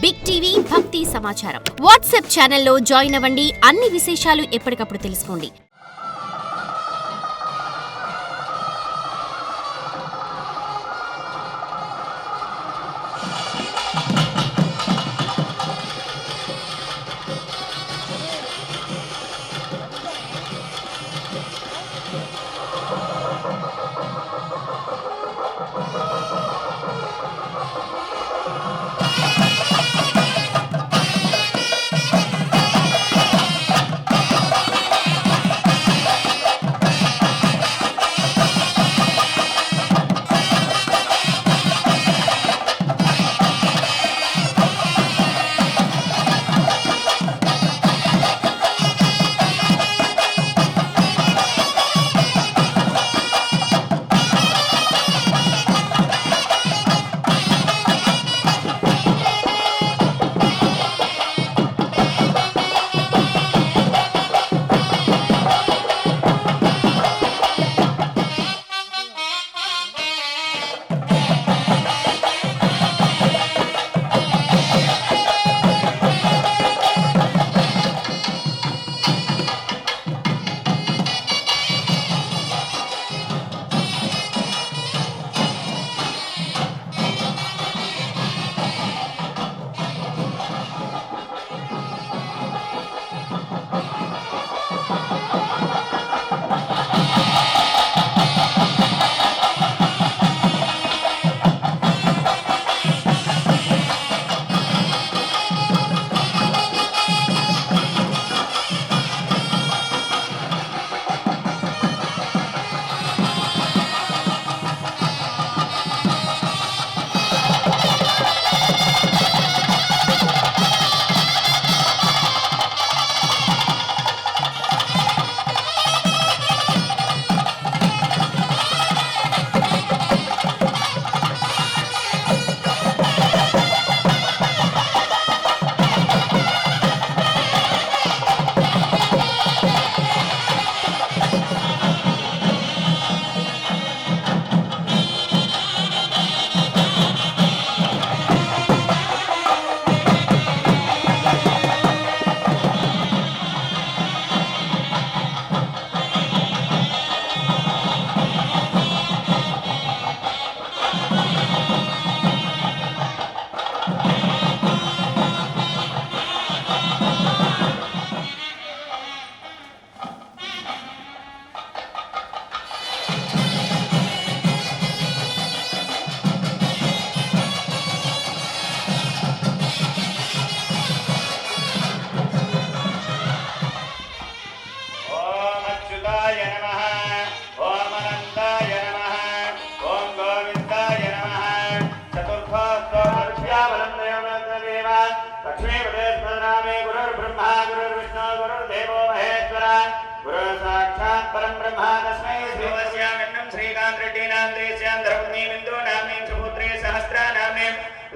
Big TV భక్తి సమాచారం WhatsApp ఛానల్లో జాయిన్ అవ్వండి. అన్ని విశేషాలు ఎప్పటికప్పుడు తెలుసుకోండి.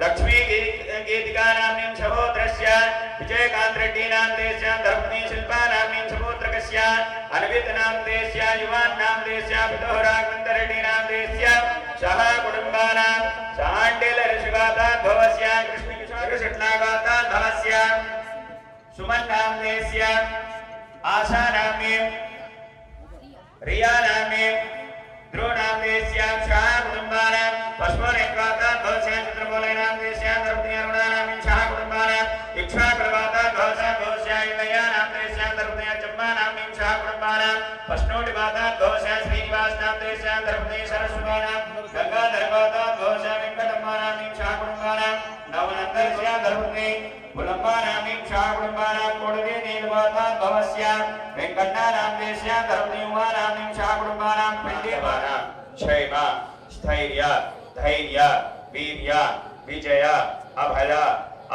लक्ष्मी गीतिका नाम्नीं सहोत्रस्य विजयकांत रेड्डी नामदेस्य धर्मनी शिल्पा नाम्नीं सहोत्रकस्य अनवित नामदेस्य युवान नामदेस्य पितुः राघवेंद्र रेड्डी नामदेस्य सह कुटुंबानां साण्डेल ऋषिगाता भवस्य कृष्ण किशोर शट्लागाता भवस्य सुमन नामदेस्य आशा नाम्नीं रिया नाम्नीं ध्रुव नामदेस्य सह कुटुंबानां पशुरेखाता भवस्य चित्रमौली नामदेस्य धर्मनी अरुणा नाम्नीं सह कुटुंबानां इक्ष्वाकुलगाता भवस्य इलया नामदेस्य धर्मनी चम्मा नाम्नीं सह कुटुंबानां पश्नोटिगाता भवस्य श्रीनिवास नामदेस्य धर्मनी सरस्वतीनां गंगाधरगाता भवस्य वेंकटम्मा नाम्नीं सह कुटुंबानां नवनन्दस्य धर्मनी पुलम्बा नाम्नीं सह कुटुंबानां कोडगे नीलगाता भवस्य वेंकटना नामदेस्य धर्मनी उमा नाम्नीं सह कुटुंबानां पिण्डीबाना क्षैम स्थैर्य धैर्य वीर्य विजय अभय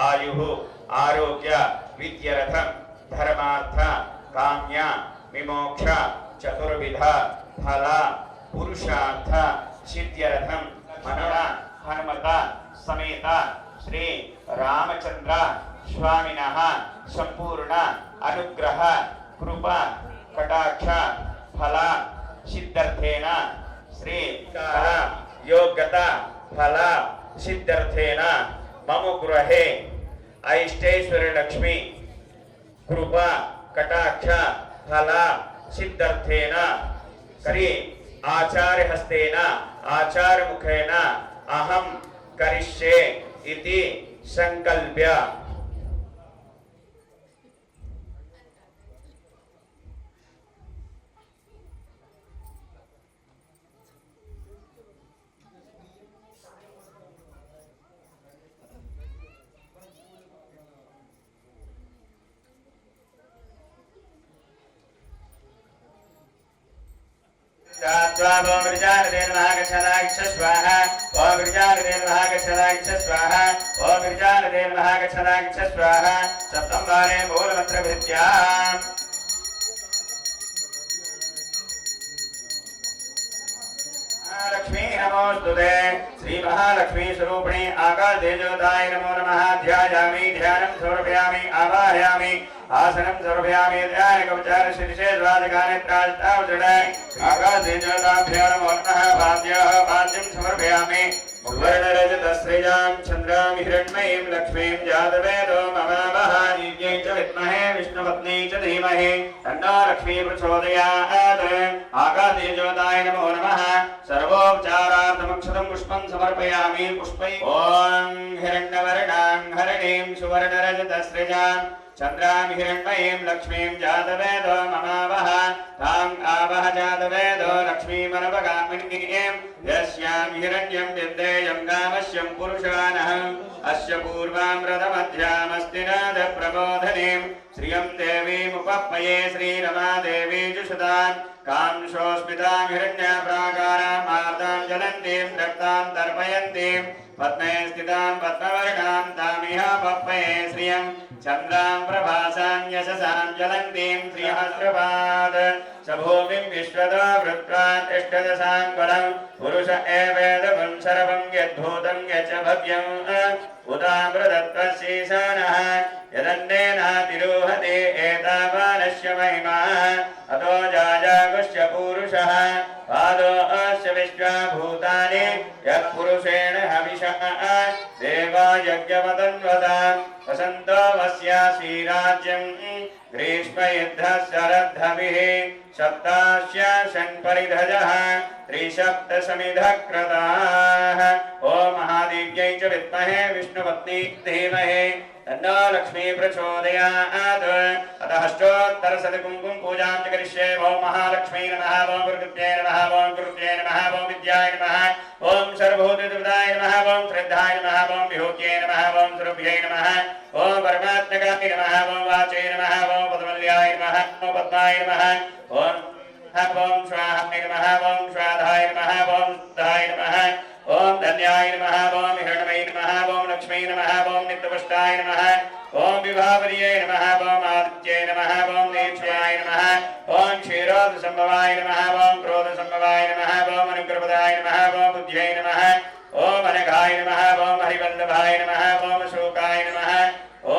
आयुः आरोग्य विद्यारथम धर्मार्थ काम्य विमोक्ष चतुर्विध फल पुरुषार्थ सिद्ध्यर्थम मनोरा हनुमत समेत श्री रामचंद्र स्वामिनः संपूर्ण अनुग्रह कृपा कटाक्ष फल सिद्ध्यर्थेन श्री योग्यता फल सिद्ध्यर्थेन मम गृहे ऐष्टेश्वरी लक्ष्मी कृपा कटाक्ष फला सिद्धर्थेन करी आचार्य हस्तेन आचार्य मुखेन अहम करिष्ये इति संकल्प्य ओम गिरिजानदेव महागच्छदाक्ष स्वाहा ओम गिरिजानदेव महागच्छदाक्ष स्वाहा ओम गिरिजानदेव महागच्छदाक्ष स्वाहा सप्तम वारे मूलमन्त्रभृत्या लक्ष्मी नमोस्तुते श्री महालक्ष्मी स्वरूपिणी आकाश तेजोदाय नमो नमः ध्यायामि ध्यानं समर्पयामि आवाहयामि आसनं समर्पयामि ध्यान कवचार शीर्षे द्वादकानेत्राष्टावजडे आकाश तेजोदाभ्यो नमो नमः पाद्यं समर्पयामि सुवर्णरजतश्रियां चन्द्रां हिरण्मयीं लक्ष्मीं जातवेदो ममावः दिव्यै च विद्महे विष्णुपत्नी च धीमहि तन्नो लक्ष्मी प्रचोदयात् आकाशतेजोदाय नमो नमः सर्वोपचारार्थमक्षतं पुष्पं समर्पयामि पुष्पै ॐ हिरण्यवर्णां हरिणीं सुवर्णरजतश्रियां चन्द्रां हिरण्मयीं लक्ष्मीं जातवेदो ममावः तां आवह जातवेदो लक्ष्मीमनवगामिनीं यस्यां हिरण्यं विद्येयं गामस्यं पुरुषानः अस्य पूर्वामृतमध्यामस्ति नादप्रबोधनीं श्रियं देवीमुपप्पये श्रीरमादेवी जुषतां कांशोस्मितां हिरण्याप्राकारां मार्तां ज्वलन्तीं रक्तां तर्पयन्तीं पद्मे स्थितां पद्मवर्णां तामिह पप्पये श्रियं चन्द्रां प्रभासां यशसां ज्वलन्तीं श्रियहस्रपात् स भूमिं विश्वतो वृत्वा तिष्ठदशां बलं पुरुष एवेदं सर्वं यद्भूतं यच्च भव्यम् उदामृतत्वशीशानः यदन्नेनातिरोहते एतावानस्य महिमा अतो जाजागुश्च पूरुषः पादो अस्य विश्वभूतानि यत्पुरुषेण हविषः देवा यज्ञमतन्वता वसन्तो वस्यासीराज्यं ग्रीष्मयुद्धः शरद्धभिः सप्तास्य षण्परिधजः त्रिसप्तसमिधः क्रताः ॐ महादेव्यै च विद्महे विष्णुपत्नी धीमहि तन्नो लक्ष्मी प्रचोदयात् अतः अष्टोत्तरशतकुङ्कुम पूजां च करिष्ये ॐ महालक्ष्मी नमः ॐ गुरुकृत्यै नमः ॐ गुरुकृत्यै नमः ॐ विद्याय नमः ॐ सर्वभूतहिताय नमः ॐ श्रद्धाय नमः ॐ विभूत्यै नमः ॐ स्वरूप्यै नमः ॐ परमात्मकाय नमः ॐ वाचे नमः ॐ पद्मल्याय नमः ॐ पद्माय नमः ॐ स्वाहाय नमः ॐ स्वाधाय नमः ॐ शुद्धाय नमः ॐ धन्याय नमः ॐ हिरण्मये नमः ॐ लक्ष्मी नमः ॐ नित्यपुष्टाय नमः ॐ विभावर्ये नमः ॐ आदित्ये नमः ॐ दीक्षाय नमः ॐ क्षीरोदसम्भवाय नमः ॐ क्रोधसम्भवाय नमः ॐ अनुग्रहपदाय नमः ॐ बुद्ध्यै नमः ॐ अनघाय नमः ॐ हरिवल्लभाय नमः ॐ शोकाय नमः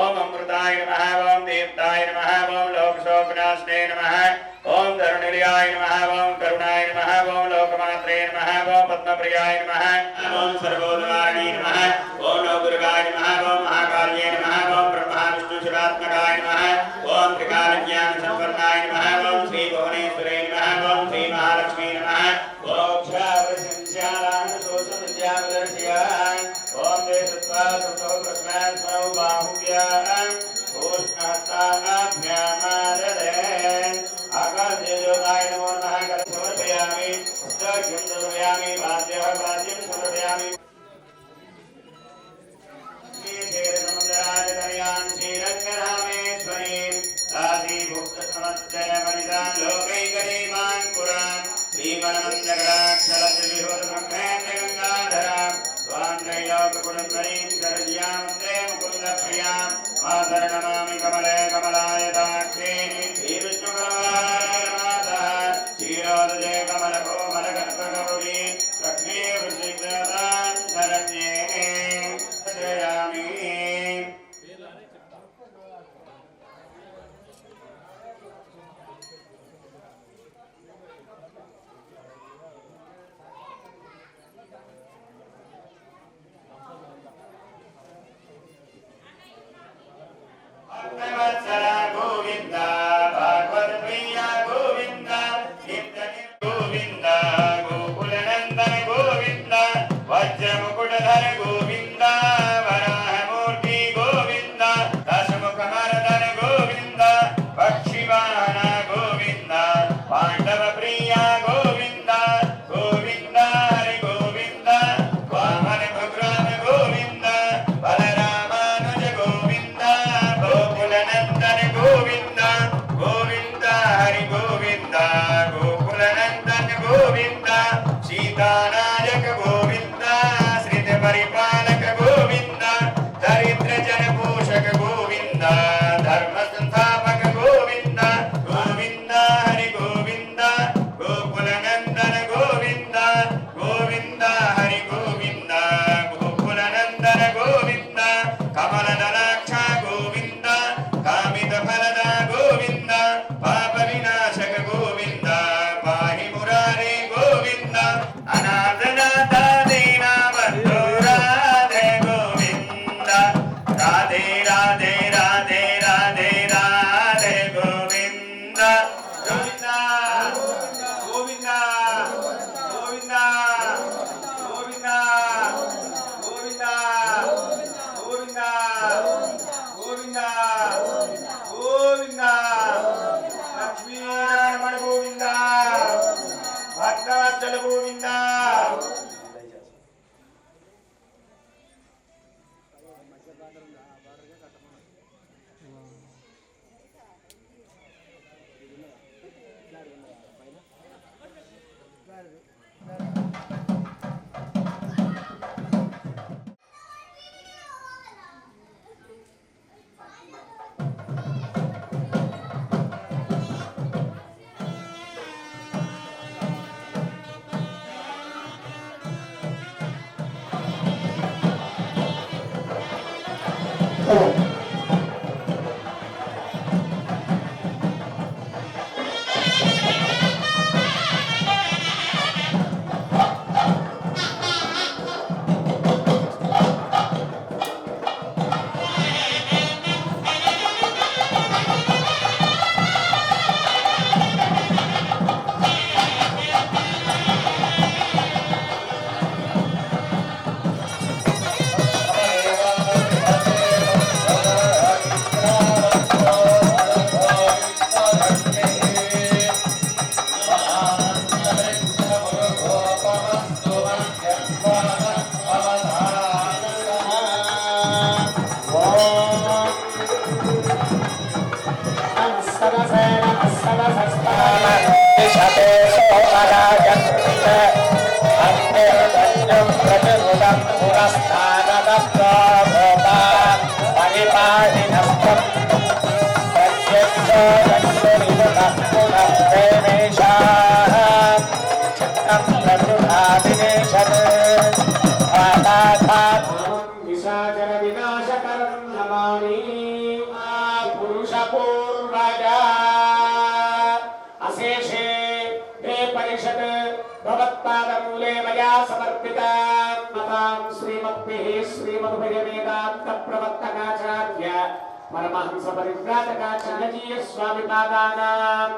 ॐ अमृताय नमः ॐ दीप्ताय नमः ॐ लोकशोकनाशने नमः ॐ धरुणिलयाय नमः ॐ करुणाय नमः ॐ लोकमात्रे नमः ॐ पद्मप्रियाय नमः ॐ सर्वोद्वारिणी नमः ॐ नवदुर्गाय नमः ॐ महाकाल्ये नमः ॐ ब्रह्मा विष्णु शिवात्मकाय नमः ॐ त्रिकालज्ञानसम्पन्नाय नमः ॐ श्रीभुवनेश्वरे नमः ॐ श्रीमहालक्ष्मी नमः ॐ क्षारसिंस्यालानसोषविद्यापदर्शयाय ॐ देशत्वा सुतो कृष्णान् स्मरौ बाहुव्याम् उष्णहस्ताभ्यामाददे आकाशतेजोदाय नमो नमः करं समर्पयामि पुस्तकं समर्पयामि वाद्यं समर्पयामि श्रीरसमुद्राजतनयां श्रीरङ्गरामेश्वरीं दासीभुक्तसमस्तमनितां लोकैकरीमां पुरां श्रीमन्मन्दगडाक्षरद्विहोतमग्नेन्द्रगङ्गाधरां त्वां त्रैलोककुटुम्बरीं सरज्यां वन्दे मुकुन्दप्रियां मातर्नमामि कमले कमलायताक्षे श्रीविष्णुकमलाय मातः क्षीरोदजे कमलकोमलकल्पगौरी लक्ष्मी वृश्चिकतां शरण्ये श्रयामि भवत्पादमूले मया समर्पिता मतां श्रीमद्भिः श्रीमद्भगवेदान्तप्रवर्तकाचार्य परमहंस परिव्राजकाचार्य स्वामिपादानां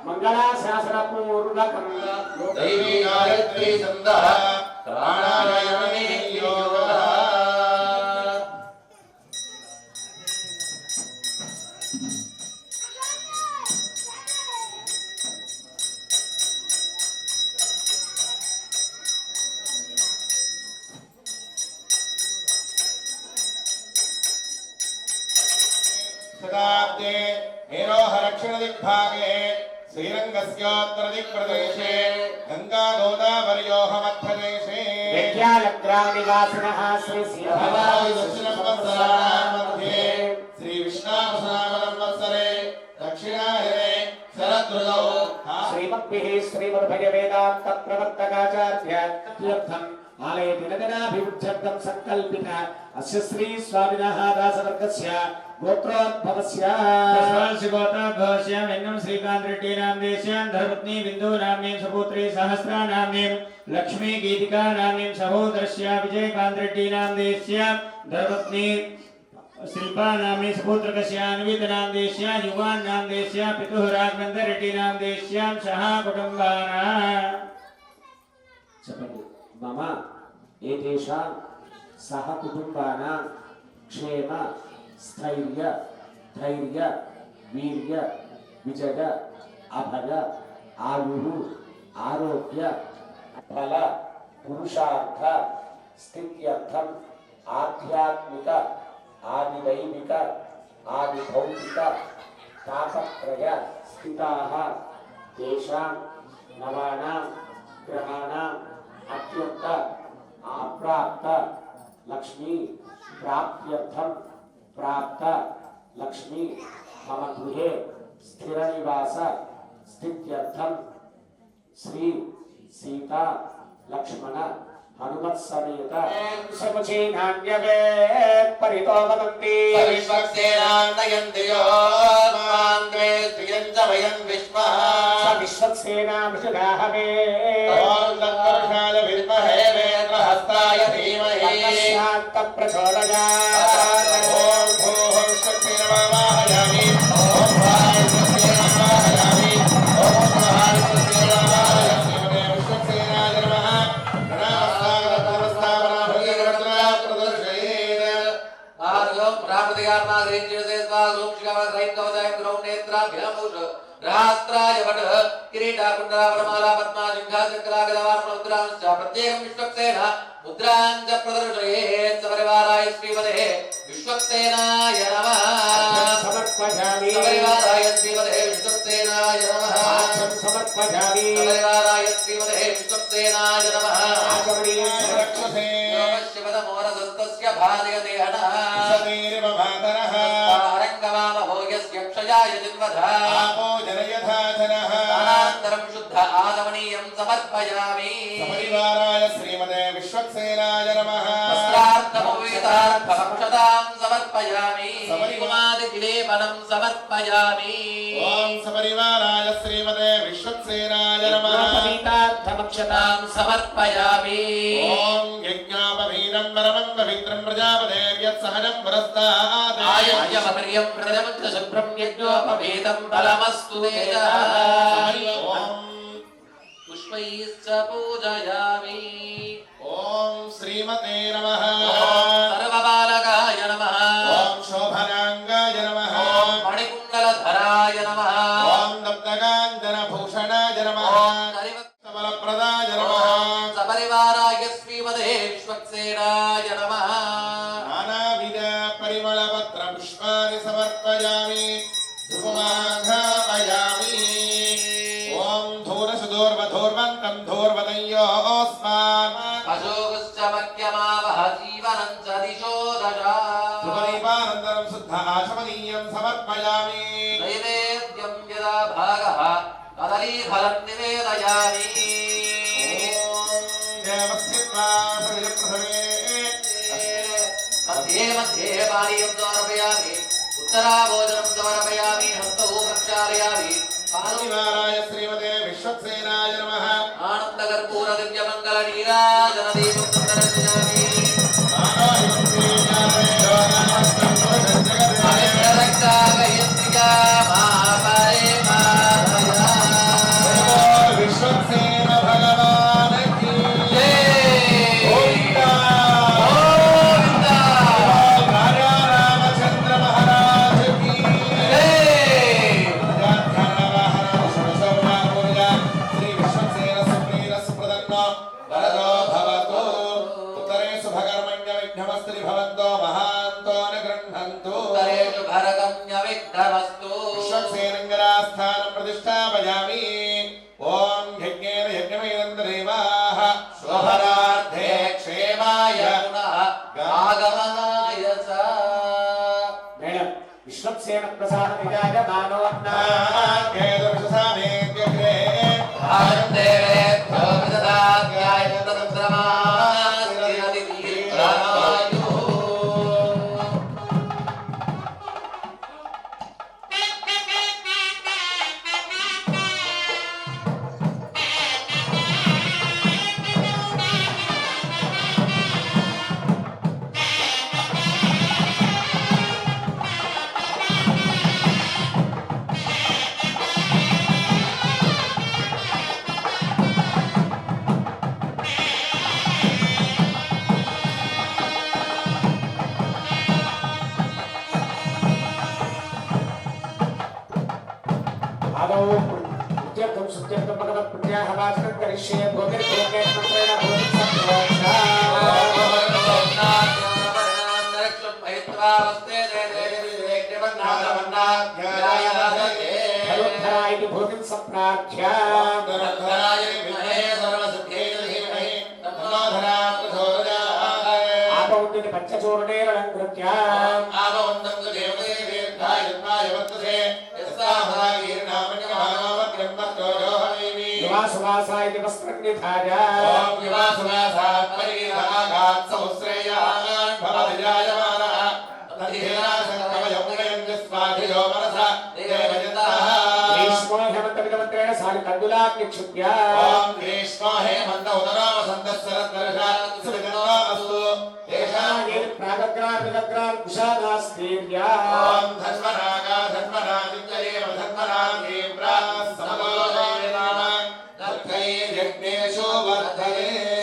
मंगलाशासनपूर्वकं दैवी गायत्री छन्दः प्राणायामे योगः शताब्दे हेरोहरक्षणदिग्भागे श्रीरङ्गस्योत्तरदिक्प्रदेशे गङ्गागोदावर्योः मध्यदेशे विद्यालग्रामनिवासिनः श्री दक्षिणसंवत्सराणां श्रीविष्णावसनामसंवत्सरे दक्षिणायने शरदृतौ श्रीमद्भिः श्रीमद्भगवेदान्तप्रवर्तकाचार्य तीर्थम् आलय दिनदिनाभिवृद्ध्यर्थं संकल्पित अस्य श्री स्वामिनः दासवर्गस्य गोत्रोद्भवस्य गोत्रोद्भवस्य वेन्नं श्रीकांत रेड्डी नामदेस्य धर्मपत्नी बिंदु नाम्नीं सपुत्री सहस्रा नाम्नीं लक्ष्मी गीतिका नाम्नीं सहोदरस्य विजयकांत रेड्डी नामदेस्य धर्मपत्नी शिल्पा नाम्नी सपुत्रकस्य अन्वित नामदेस्य युवान नामदेस्य पितुः राघवेंद्र रेड्डी नामदेस्य सह कुटुंबानां చెప్పండి మమ ఏతేషాం సహ కుటుంబానాం క్షేమ స్థైర్య ధైర్య వీర్య విజయ అభయ ఆయు ఆరోగ్య ఫల పురుషార్థ స్థిత్యర్థం ఆధ్యాత్మిక ఆదిదైవిక ఆదిభౌతిక తాపత్రయ స్థితాః తేషాం నవానాం గ్రహాణాం అత్యంత అప్రాప్త లక్ష్మీ ప్రాప్త్యర్థం ప్రాప్త లక్ష్మీ మమ గృహే స్థిర నివాస స్థిత్యర్థం శ్రీ సీతా లక్ష్మణ హనుమత్ సమేత సముచీనాన్యవే పరితో వదంతి విశ్వక్సేనాన్నయంతి యో మాంద్వే శ్రియంచ వయం విశ్వః విశ్వక్సేనా విషుదాహవే తవాంతర్షాయ విద్మహే వేత్రహస్తాయ ధీమహి శాంత ప్రచోదయాత్ ఓం భూః విశ్వక్సేనమావాహయామి ఓం భ్రాయ విశ్వక్సేనమావాహయామి ఓం స్వహా విశ్వక్సేనమావాహయామి విశ్వక్సేనాయ నమః ప్రణామస్తాగతమస్తావనా భగవత్రా ప్రదర్శయేత్ ఆర్గం ప్రాపతిగార్మాగ్రేంజ్యసే స్వాసూక్షికవస్రైకవదయం గ్రౌండేత్రాభ్యాముష రాస్త్రాయ వట కిరీటాకుండరావరమాలా పద్మా సింహాచక్రాగదవార్ముద్రాంశ్చ ప్రత్యేకం విశ్వక్సేన ముద్రాంచ ప్రదర్శయేత్ సపరివారాయ శ్రీమదే విశ్వక్సేనాయ నమః సమర్పయామి సపరివారాయ శ్రీమదే విశ్వక్సేనాయ నమః సమర్పయామి సపరివారాయ శ్రీమదే విశ్వక్సేనాయ నమః ఆచమనీయం రక్షసే శివదమోరదస్తస్య భార్యతే హనః సతీర్వ మాతరః రంగమామ భోగస్య క్షయాయ జిన్వధ ఆపో జనయథాధనః అనంతరం శుద్ధ ఆదమనీయం సమర్పయామి పరివారాయ శ్రీమదే విశ్వక్సేనాయ నమః వస్త్రార్థమోవేదార్థమక్షతాం సమర్పయామి సమర్పయామి సమర్పయామి. కుమారి విలేపనం సమర్పయామి ఓం సపరివారాయ శ్రీమతే విశ్వక్సేనాయ నమః. పవితార్థమక్షతాం సమర్పయామి ఓం యజ్ఞాపవీరం పరమం పవిత్రం ప్రజాపతేర్యత్ సహజం పురస్తాత్. ఆయుష్యమపర్యం ప్రజమంత్ర శుభ్రం యజ్ఞోపవేదం బలమస్తు తేజః ఓం పుష్పైశ్చ పూజయామి ఓం శ్రీమతే నమః. సర్వబాలకాయ నమః ఓం శోభనాంగాయ నమః. ఓం మణికుండలధరాయ నమః ఓం దప్తకాంచన భూషణాయ నమః. ఓం సమలప్రదాయ నమః. సపరివారాయ శ్రీమతే విశ్వక్సేనాయ నమః నానావిధ పరిమళపత్ర పుష్పాన్ని సమర్పయామి. ధూమాఘ్రాపయామి. ఓం ధూరసుధూర్వధూర్వంతం ధూర్వదయ్యోస్మాన్. అశోకశ్చ మధ్యమావహ జీవనం చ దిశో దశ ధృపదీపానంతరం శుద్ధ ఆచమనీయం సమర్పయామి. నైవేద్యం యదా భాగః కదలీఫలం నివేదయామి ఓం దేవస్య త్వా సవిజప్రథమే. मध्ये मध्ये पानीयं समर्पयामि उत्तराभोजनं समर्पयामि हस्तौ प्रक्षालयामि పార్వతీవారాయ శ్రీమతే విశ్వక్సేనాయ నమః. आनन्दकर्पूर दिव्यमङ्गलनीराजनदीपं समर्पयामि पवित्ररक्तागयस्त्रिया महापरे माधया విశ్వక్సేన భగవానికి గోవిందా. గోవిందా రాజా రామచంద్ర మహారాజుకి శ్రీ విశ్వక్సేన సుప్రీర సుప్రదన్నో వరదో భవతు. ఉత్తరే శుభకర్మణ్య విఘ్నమస్త్రి భవంతో మహాంతో న గృహంతు. उत्तरेषु भरगम्यविघ्नमस्तु విశ్వక్సేనంగరాస్థానం ప్రతిష్టాపయామి. ఓం యజ్ఞేన యజ్ఞమేనం దేవాః శోభనార్థే క్షేమాయ पुनः आगमनाय च మేడం విశ్వక్సేన ప్రసాద విజాయ మానవన్నా నాగేదృషసామేగ్రే भागं देवेभ्यो विददात्याय तदन्द्रमास्ति दीर्घायुः ఆదౌ ఉద్యర్థం సుత్యర్థం భగవత్ పుణ్యాహ వాచనం కరిష్యే భూమిర్భూమే మంత్రేణ భూమి సంప్రోక్ష ఫలోద్ధరా ఇది భూమిం సంప్రాఖ్య ఆపౌద్యని పంచచూర్ణేరలంకృత్య యువాసువాసా ఇది వస్త్రం నిధాయ గ్రీష్మో హేమంత విధమంత్రేణ సారి కందులాగ్నిక్షుభ్య ప్రాగగ్రార్విగ్రార్కుశాదాస్తీర్యా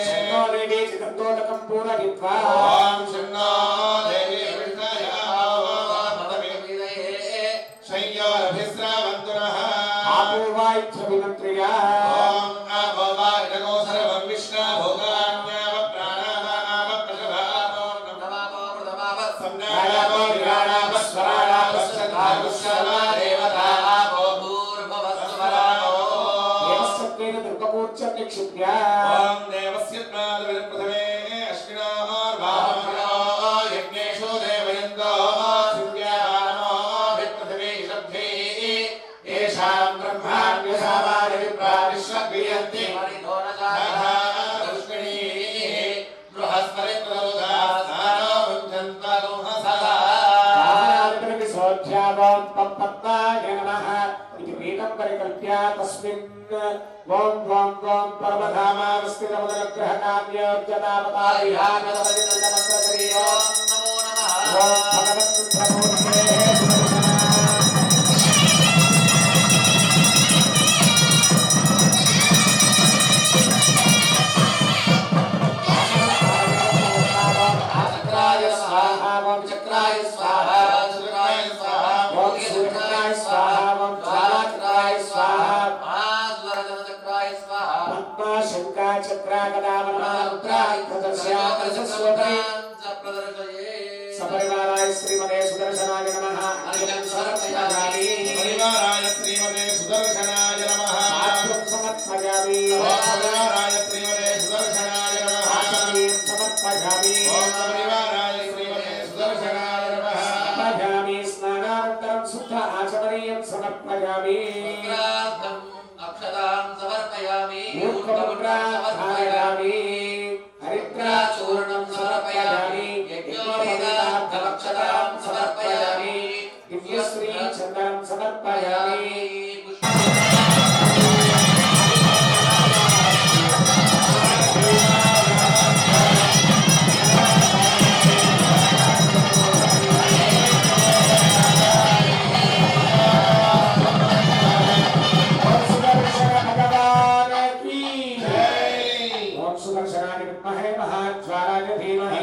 శన్నో దేవీ చిదంతోదకం పూరయిత్వా ఆపూర్వాయిత్యభిమంత్రియా దేవస్సత్వేన దుర్గపూర్చం నిక్షిప్య ఓం పద్మాయ నమః ఇది పీఠం పరికల్ప్య తస్మిన్ ఓం ఓం ఓం పరమధామావస్థితమదనుగ్రహ కామ్యోర్జతావతారిహానదమజితందమంత్రశరీరో నమో నమః ఓం భగవద్బుద్ధమూర్తే చక్రాయ స్వాహ ఓం చక్రాయ స్వాహ చక్రాయ స్వాహ ఓం సూర్యాయ స్వాహ ఓం జ్వాలాచక్రాయ స్వాహ మహాసుదర్శన చక్రాయ స్వాహ పద్మశంకా చక్రాగదావనమారుద్రాయుధస్యాకర్షస్వోత్రే ప్రదర్శయే సపరివారాయ శ్రీమతే సుదర్శనాయ నమః అర్ఘ్యం సమర్పయామి పరివారాయ శ్రీమతే సుదర్శనాయ నమః ఆర్ఘ్యం సమర్పయామి ఓం పరివారాయ శ్రీమతే సుదర్శనాయ నమః ఆచమనీయం సమర్పయామి ఓం పరివారాయ శ్రీమతే సుదర్శనాయ నమః సమర్పయామి స్నానానంతరం శుద్ధ ఆచమనీయం సమర్పయామి పుత్రార్థం అక్షతాం సమర్పయామి మూర్ఖముద్రాధారయామి హరిద్రాచూర్ణం సమర్పయామి యజ్ఞోపేతార్థమక్షతాం సమర్పయామి దివ్యశ్రీ చందనం సమర్పయామి ఓం సుదర్శన భగవానకి ఓం సుదర్శనాయ విద్మహే మహాజ్వాలాయ ధీమహి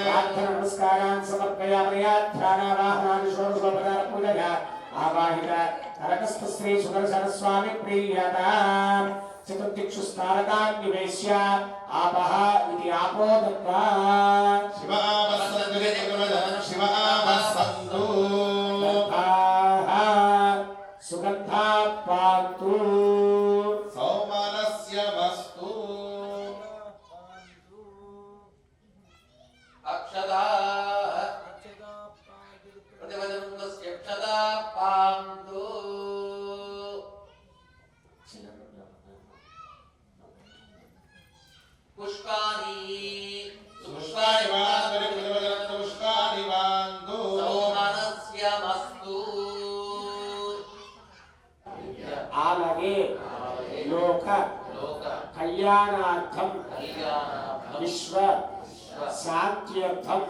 ప్రార్థన నమస్కారాన్ సమర్పయామి ధ్యానావాహనాన్ని షోడశోపచార పూజగా ఆవాహిత కరకస్థ శ్రీ సుదర్శన స్వామి ప్రీయతాం చతుర్దిక్షు స్థానకాన్ నివేశ్య ఆపః ఇది ఆపో దత్వా దత్తాః సుగంధా పాంతు అక్షతా ప్రతివదంతస్య అక్షతా పాంతు పుష్పాని సౌమనస్య మస్తు అలాగే లోక లోక కళ్యాణార్థం కళ్యాణార్థం విశ్వ శాంత్యర్థం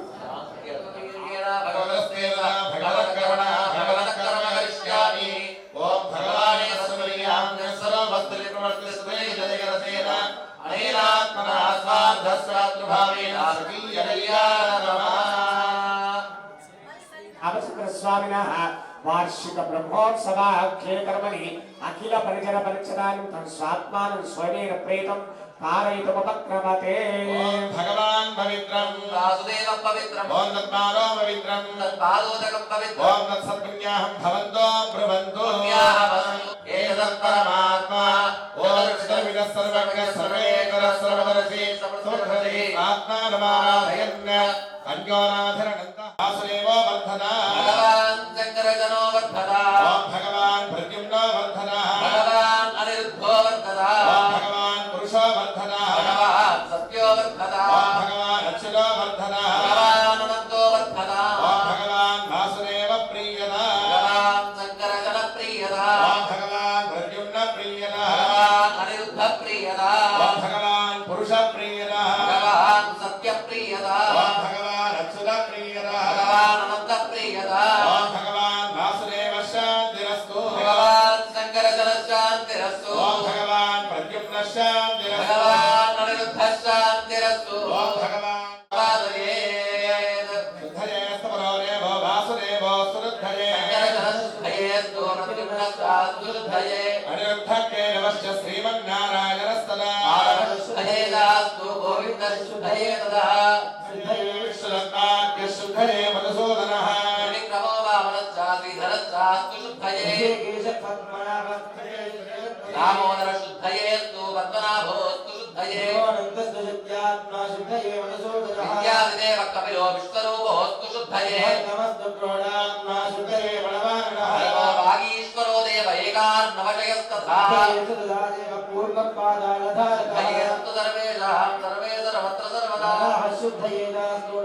అవసర స్వామినః వార్షిక బ్రహ్మోత్సవాఖ్యే కర్మణి అఖిల పరిజన పరిచదానంతం స్వాత్మానం స్వమేన ప్రేతం कारयितुमुपक्रमते भगवान् पवित्रं वासुदेव पवित्रं ओम तत्पादो पवित्रं तत्पादोदकं पवित्रं ओम तत्सत्पुण्याहं भवन्तो ब्रुवन्तु पुण्याः भवन्तु एतत् परमात्मा ओम सर्वविदः सर्वज्ञः सर्वेकरः सर्वदर्शी सुहृदि आत्मानमाराधयन् अन्योनाधरणन्तः वासुदेवो वर्धना भगवान् शङ्करजनो वर्धता ओम भगवान् प्रद्युम्नो वर्धना भगवान् अनिरुद्धो वर्धता ओम भगवान् पुरुषो वर्धना भगवान् सत्यो वर्धता ओम भगवान् अच्युतो वर्धना भगवान् अनन्तो वर्धता ओम भगवान् वासुदेव प्रियदा भगवान् शङ्करजन प्रियदा ओम भगवान् प्रद्युम्न प्रियदा भगवान् अनिरुद्ध प्रियदा ओम भगवान् पुरुष प्रियदा भगवान् सत्य प्रियदा ओम भगवान् अच्युत प्रियदा भगवान् अनन्त प्रियदा ओम भगवान् वासुदेव शान्तिरस्तु भगवान् शङ्करजन शान्तिरस्तु ओम भगवान् प्रद्युम्न शान्तिरस्तु भगवान् अनिरुद्ध शान्तिरस्तु ओम भगवान् पादयेत् शुद्धये स्तवरो देवो वासुदेवो सुरुद्धये शङ्करजनशुद्धयेस्तु प्रद्युम्नस्तास्तु शुद्धये अनिरुद्धके नमश्च श्रीमन्नारायणस्तदा शुद्धयेदास्तु गोविन्दशुद्धये तदा शुद्धये विश्वदत्ताख्य शुद्धये मधुसूदनः विक्रमो वामनश्चाश्रीधरश्चास्तु शुद्धये दामोदर शुद्धयेस्तु पद्मनाभोस्तु शुद्धये विद्यादिदेव कपिलो विश्वरूपोस्तु शुद्धये देवो वागीश्वरो देव एकार्णवशयस्तथा शुद्धयेस्तु सर्वेषां सर्वे सर्वत्र सर्वदा शुद्धयेस्तु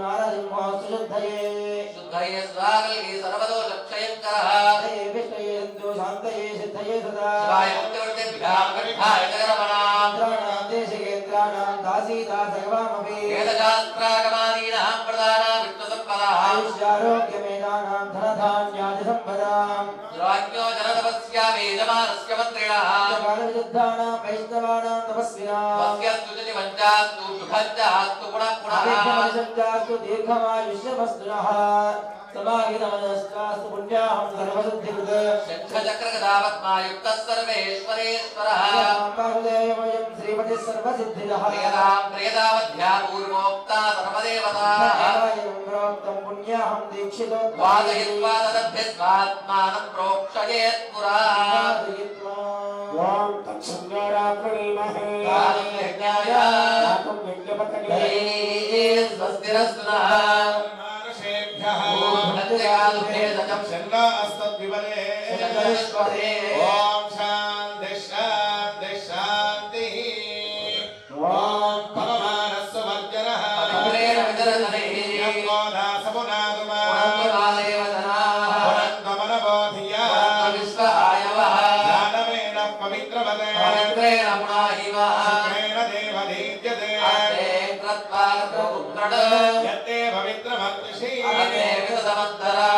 शुद्धये स्वागल्गे सर्वदोषक्षयङ्करः जय विष्णये दोषान्तये सिद्धये सदा शिवाय मुक्तिवर्तेभ्यां गृहाय जगरमणाम् इंद्राणां देशिकेन्द्राणां दासीदासगवामपि वेदशास्त्रागमादीनां प्रदाना विष्णुसम्पदाः आयुष्यारोग्यमेधानां धनधान्यादिसम्पदां राज्ञो जनतपस्या वेदमानस्य मन्त्रिणः कालविरुद्धानां वैष्णवानां तपस्विनां वस्यस्तु च वञ्चास्तु शुभञ्चास्तु पुनः पुनः अभिज्ञानसञ्चास्तु दीर्घमायुष्यमस्तुनः समाहितमनस्कास्तु पुण्याहं सर्वसिद्धिकृत शङ्खचक्रगदापद्मायुक्तः सर्वेश्वरेश्वरः वासुदेवमयं श्रीमतिः सर्वसिद्धिदः प्रियतावध्या पूर्वोक्ता सर्वदेवताः प्रोक्तं पुण्याहं दीक्षितो वादयित्वा तदभ्यस्वात्मानं प्रोक्षयेत् पुरा ॐ तत्संज्ञाराप्रणीमहे कालं यज्ञाय दातुं यज्ञपतये स्वस्तिरस्तु नः मानुषेभ्यः भुनत्यकालुभे सजं शन्ना अस्तद्विवरे शङ्करेश्वरे ॐ शान्ति शान्ति शान्तिः ॐ पवमानस्य वर्जनः पवित्रेण विदर्शने यम्मो दासमुनादुमा पुनर्वकालेव जनाः पुनन्दमनबोधिया विश्वायवः दानवेन पवित्रवते पवित्रेण पुनाहिवः शुक्रेण देवदीज्यते अग्ने कृत्वा पुत्रड यत्ते पवित्रमर्तिषि अग्ने विदधमन्तरा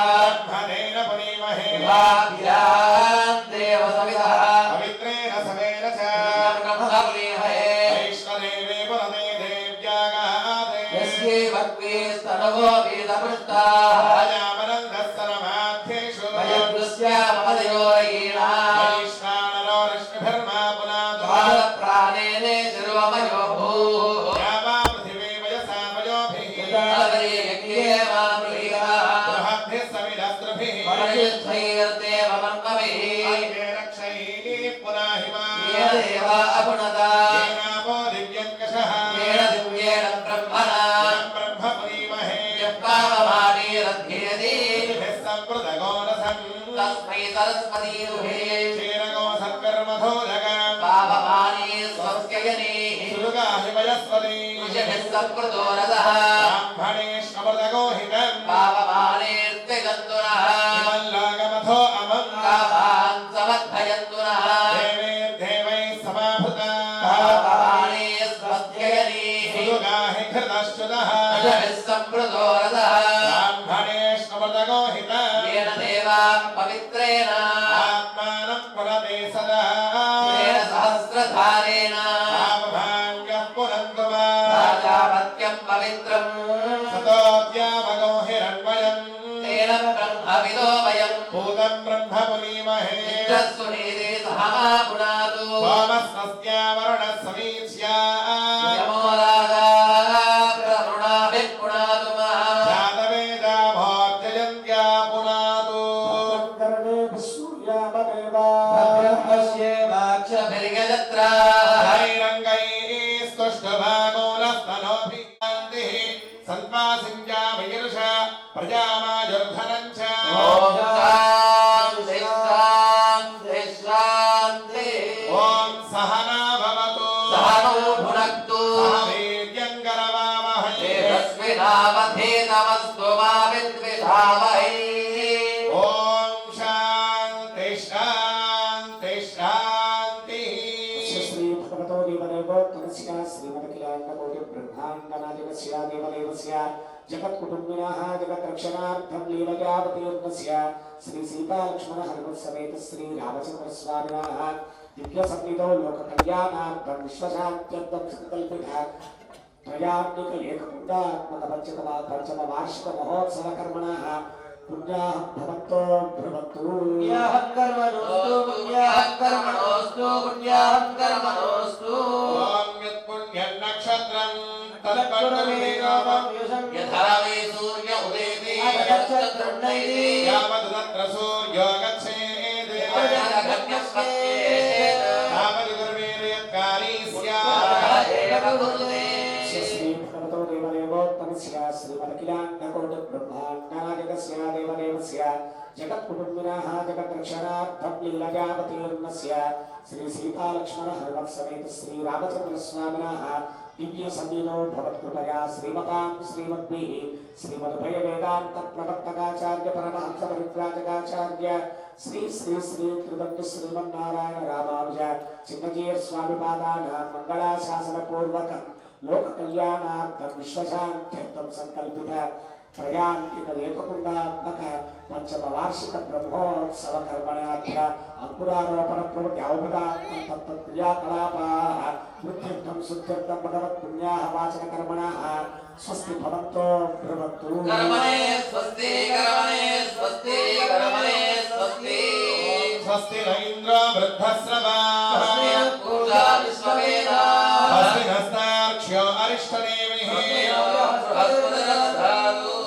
ब्रह्मणेन पुनीमहे भाभ्यां देव सवितः पवित्रेण समेन च ब्रह्मपुनीमहे वैष्णदेवे पुरते देव्यागादे यस्ये भक्ते स्तनवो वेदपृष्टाः राजामनन्दस्तरमाध्येषु वयदृश्यामदयोरयेण वैश्वानरो ऋष्णिभिर्मा पुनातो प्राणेन सर्वमयो भूः यावा पृथिवी वयसा वयोभिः तदरे यज्ञे मामृहिः बृहद्भिः सविदस्त्रभिः परयुद्धैर्देव मन्मभिः अग्ने रक्षैः पुनाहिमा येदेव अपुनता येनापो दिव्यङ्कषः येन दिव्येन ब्रह्मणा ब्रह्म पुनीमहे यत्काममानीरध्येति भिः सम्पृतगोरसम् तस्मै सरस्वती दुहे क्षीरगो सत्कर्मधोजगाम् पापमानी स्वस्य यनेः सुलुगाहि वयस्वती ऋषिभिः संकृतो रसः ब्राह्मणेष्वमृतगोहितम् पापमानेऽर्त्यगन्तुनः हिमल्लागमथो अमम् कामान् समर्थयन्तुनः देवैर्देवैः समाभृता पापमाने स्वस्य यनेः सुलुगाहि घृतश्च्युतः ऋषिभिः संकृतो रसः ब्राह्मणेष्वमृतगोहितम् येन देवां पवित्रेण आत्मानं पुनते सदा येन सहस्रधारेण पापभाग्यः पुनन्दुमा राजापत्यं पवित्रम् सतोऽद्यावगो हिरण्मयम् तेन ब्रह्मविदो वयम् भूतं ब्रह्म पुनीमहे इन्द्रस्वनीते सह मा पुनातु सोमस्वस्यावरुणः समीक्ष्या यमो राजा प्रवृणाभिः पुनातु मः जातवेदा भोर्जयन्त्या पुनातु हरिरङ्गैः स्तुष्टुभागोलस्तनोभिः सन्त्वासिञ्जा वैरुष प्रजामायुर्धनं च ॐ शान्ति शान्ति शान्ति ॐ सहना भवतु सहनौ भुनक्तु सह वीर्यङ्करवावहै तेजस्विनावधीतमस्तु मा विद्विषावहै ॐ शान्ति शान्ति शान्तिः श्री भगवतो देवदेवो तमस्या श्रीमदखिलाण्डकोटि ब्रह्माण्डनादिकस्य देवदेवस्य जगत्कुटुम्बिनः जगत्रक्षणार्थं लीलयावतीर्णस्य श्री सीतालक्ष्मण हनुमत्समेत श्री रामचन्द्रस्वामिनः दिव्यसन्निधौ लोककल्याणार्थं विश्वशान्त्यर्थं संकल्पितः त्रयात्मिकैककुण्डात्मकपञ्चमवार्षिकमहोत्सवकर्मणः पुण्याः भवन्तो भ्रवन्तु पुण्याहं कर्मणोऽस्तु पुण्याहं कर्मणोऽस्तु पुण्याहं कर्मणोऽस्तु ॐ यत्पुण्यं नक्षत्रं तत्पण्डुर्वेदोमं यथा वे सूर्य उदेति यावत् तत्र सूर्यो गच्छेत् तावत् दुर्वीर्यत्कारी स्यात् श्री भगवतो देवदेवो तमस्य श्रीमदखिलाण्डकोटि ब्रह्माण्डनायकस्य देवदेवस्य जगत्कुटुम्बिनः जगत्रक्षणार्थं लीलयावतीर्णस्य श्री सीतालक्ष्मण हनुमत्समेत श्री रामचन्द्रस्वामिनः दिव्य सन्निधो भवत्कृपया श्रीमतां श्रीमद्भिः श्रीमद्भय वेदांत प्रवर्तकाचार्य परमहंस परिव्राजकाचार्य श्री श्री श्री त्रिदंड श्रीमन्नारायण रामानुज चिन्नजीर स्वामी पादानां मंगलाशासन पूर्वकं लोक कल्याणार्थं विश्वशान्त्यर्थं संकल्पित प्रयान्तिक एककुंडात्मक पंचम वार्षिक ब्रह्मोत्सव कर्मण्याध्य अंकुरारोपण प्रवृत्ति औपदात्मक तत्क्रियाकलापाः वृद्ध्यर्थं शुद्ध्यर्थं भगवत् पुण्याः वाचन कर्मणाः स्वस्ति भवन्तो भ्रवन्तु कर्मणे स्वस्ति कर्मणे स्वस्ति कर्मणे स्वस्ति स्वस्ति न इन्द्रो वृद्धस्रवाः स्वस्ति न पूजा विश्ववेदाः स्वस्ति नस्तार्क्ष्यो अरिष्टनेमिः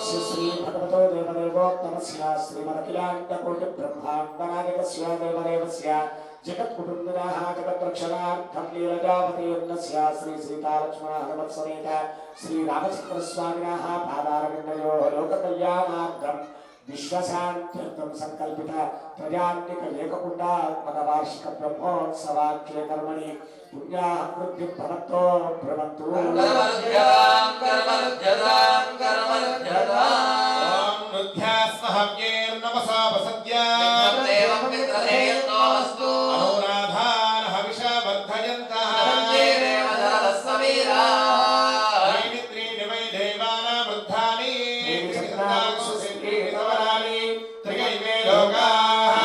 श्री भगवतो देवदेवोत्तमस्य श्रीमदखिलाण्डकोटि ब्रह्माण्डनायकस्य देवदेवस्य जगत्कुटुम्बिनः जगद्रक्षणार्थं लीलजावतीर्णस्य श्री सीतालक्ष्मण हनुमत्समेत श्रीरामचन्द्रस्वामिनः पादारविन्दयोः लोककल्याणार्थं विश्वशान्त्यर्थं संकल्पित प्रजान्तिक एककुण्डात्मक वार्षिक ब्रह्मोत्सवाख्ये कर्मणि पुण्याः वृद्धिं भवन्तो भ्रवन्तु ॐ नृध्यास्महव्यैर्नमसा वसद्या अनुराधान् हविषा वर्धयन्तः वै देवानां वृद्धानि त्रिगैवे लोकाः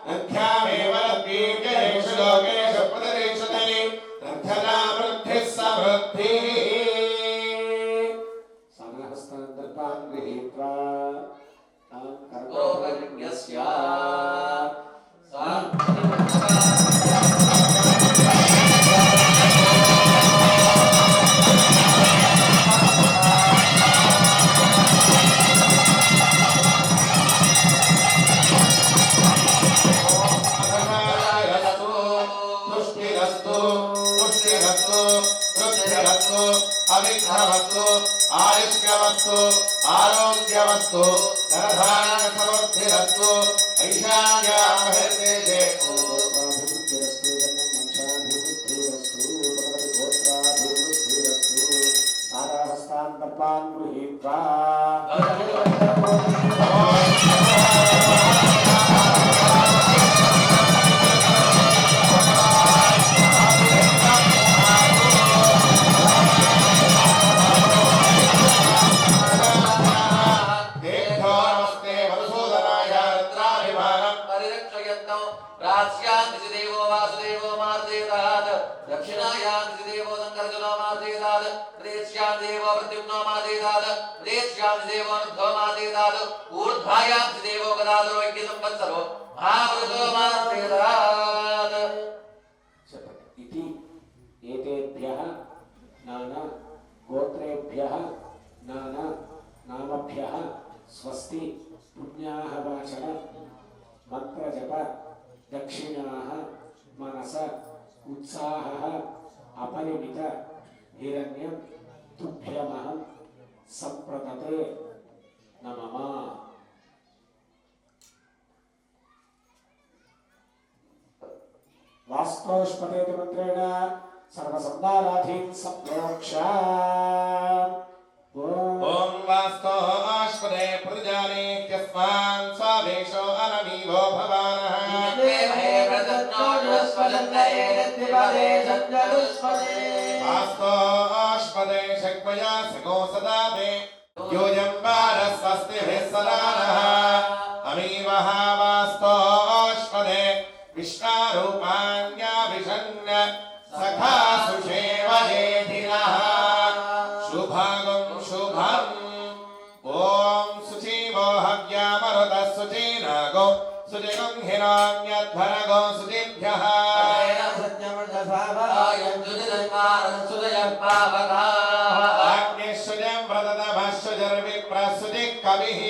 नद्यामेव लभ्येषु लोकेषु प्रदर्शते रद्धना वृद्धिः समृद्धिः सानहस्तान्तर्पान् गृहीत्वा अविघ्नमस्तु आयुष्यमस्तु आरोग्यमस्तु धनधान्य समृद्धिरस्तु ऐशान्यामहर्तेजे सानहस्तान्तर्पान् गृहीत्वा इति एतेभ्यः नाना गोत्रेभ्यः नाना नामभ्यः स्वस्ति पुण्याः वाचन मंत्रजप दक्षिणाः मनस उत्साहः अपरिमित हिरण्यं तुभ्यमहं संप्रदते नमः। वास्तोष्पदेति मंत्रेण सर्वसंदाराधीन् संप्रोक्ष ॐ वास्तोष्पदे प्रतिजानीत्यस्मान् स्वादेशो अनमीवो भवानः वास्तोष्पदे शक्मया सगो सदा मे योऽयं वारः स्वस्तिभिः सदा नः अमीवः वास्तोष्पदे विश्वारूपाण्याभिषन्न सखा सुषेवयेधिनः शुभगं शुभम् ॐ शुचिवो हव्यामरुतः शुचिनागो शुचिगं हिरण्यध्वरगो शुचिभ्यः अग्निशुजं व्रततमशुजर्विप्रसुजिः कविः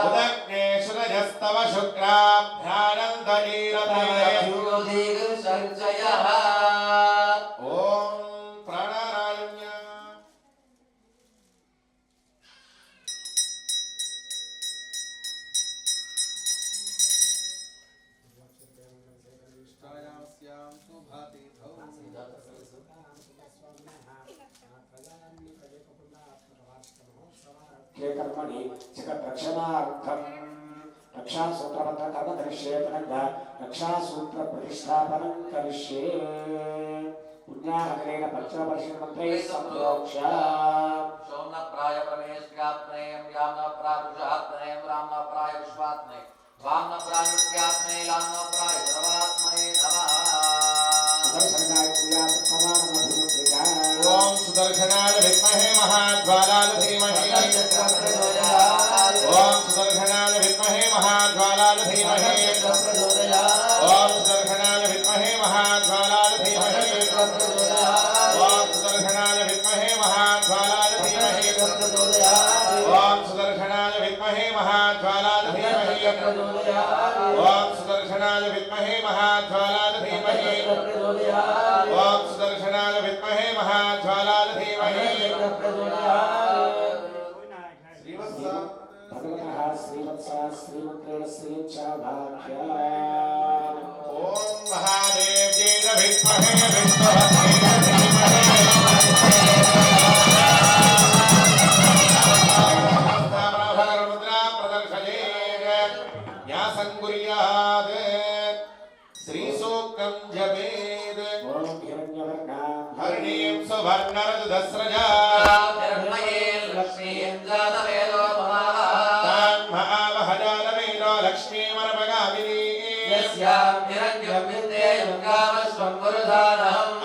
उदग्ने शुरजस्तव शुक्राभ्यानन्दलीरते ॐ प्राणारायण्य कर्मणि जगद्रक्षणार्थं रक्षासूत्रपत्रकर्म करिष्ये पुनः रक्षासूत्रप्रतिष्ठापनं करिष्ये पुण्याहकरेण पञ्चमवर्षमन्त्रे सम्प्रोक्ष सोमनप्राय परमेश्वरात्मनेयं यामनप्राय पुरुषात्मनेयं रामनप्राय विश्वात्मने वामनप्राय मृत्यात्मने लामनप्राय सर्वात्मने नमः। ओम सुदर्शनाय विद्महे महाज्वालाय धीमहि ओम सुदर्शनाय विद्महे महाज्वालाय धीमहि ओम सुदर्शनाय विद्महे महाज्वालाय धीमहि ओम सुदर्शनाय विद्महे महाज्वालाय धीमहि ओम सुदर्शनाय विद्महे महाज्वालाय धीमहि ओम सुदर्शनाय विद्महे महाज्वालाय धीमहि ओम सुदर्शनाय विद्महे महाज्वालाय धीमहि भगवतः श्रीवत्सा श्रीमन्त्रेण श्रीच्छाभाख्या ओम महादेव्यै विद्महे विष्णुपत्न्यै धीमहि प्रदर्शयेत् न्यासं कुर्यात् श्रीसूक्तं जपेत् ओम हिरण्यवर्णां हरिणीं सुवर्णरजतस्रजा तान्महावहजालवेदो लक्ष्मीमर्पगामिनी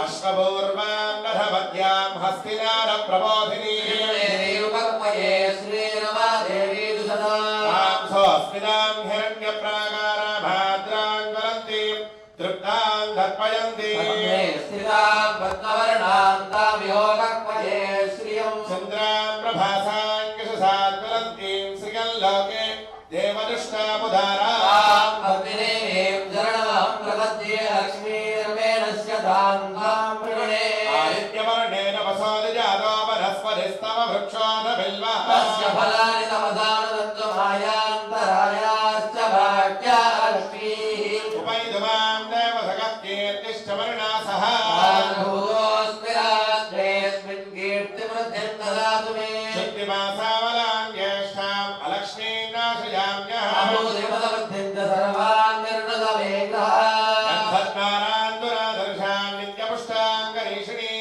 अश्वपूर्वां नरवद्यां हस्तिनारप्रबोधिनी तां सोऽस्मिनां हिरण्यप्राकारा भाद्रां ज्वलन्तीं तृप्तां दर्पयन्ती चन्द्रां प्रभासां यशसाज्वलन्तीं श्रियल्लोके देवदुष्टामुदारा आदित्यवर्णेन वसोदिजातो वनस्पतिस्तव वृक्षोऽधबिल्वः उपैदुमां देवसखः कीर्तिश्च वर्णासः शुद्धिमासावलां ज्येष्ठाम् अलक्ष्मीं नाशयाम्यः गन्धद्वारान्दुरादर्शां नित्यपुष्टां गरीषिणीं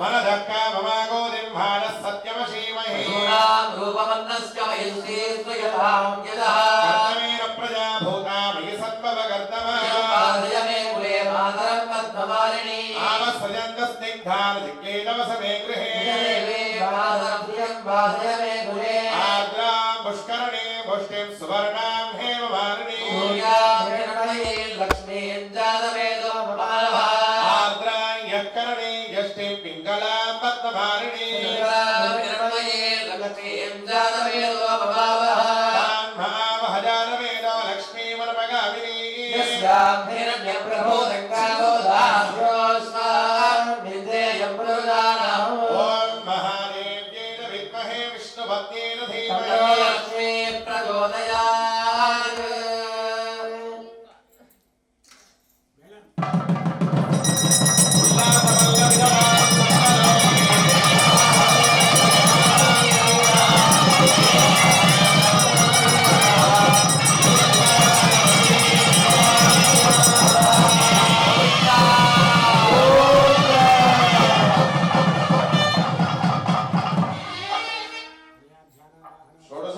मनदः काममागोदिं भानः सत्यमशीमहि कर्तमेन प्रजा भूता मयि सत्त्ववकर्तमः आमस्सजन्तस्निग्धान् जिज्ञेतवसमे गृहे आर्द्रां पुष्करणे पुष्टिं सुवर्णां हेममालिनीं आर्द्रां यःकरणे यष्टिं पिङ्गलां पद्ममालिनीं तान्महावहजालवेदो लक्ष्मीमर्पगामिनी ओम महादेव्यै विद्महे विष्णुपत्न्यै धीमहि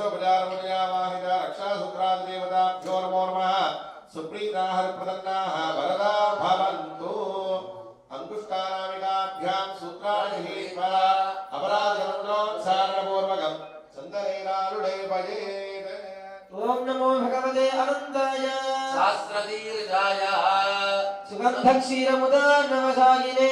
षोडशोपचारमुदयावाहिता रक्षासूत्रादिदेवताभ्यो नमो नमः सुप्रीताः प्रदन्नाः वरदा भवन्तु अंकुष्टानामिकाभ्यां सूत्राणि गृहीत्वा अपराधमन्त्रोच्चारणपूर्वकं चन्दनेनारुणेपयेत् ओम नमो भगवते अनंताय शास्त्रदीर्घाय सुगंधक्षीरमुदानवशायिने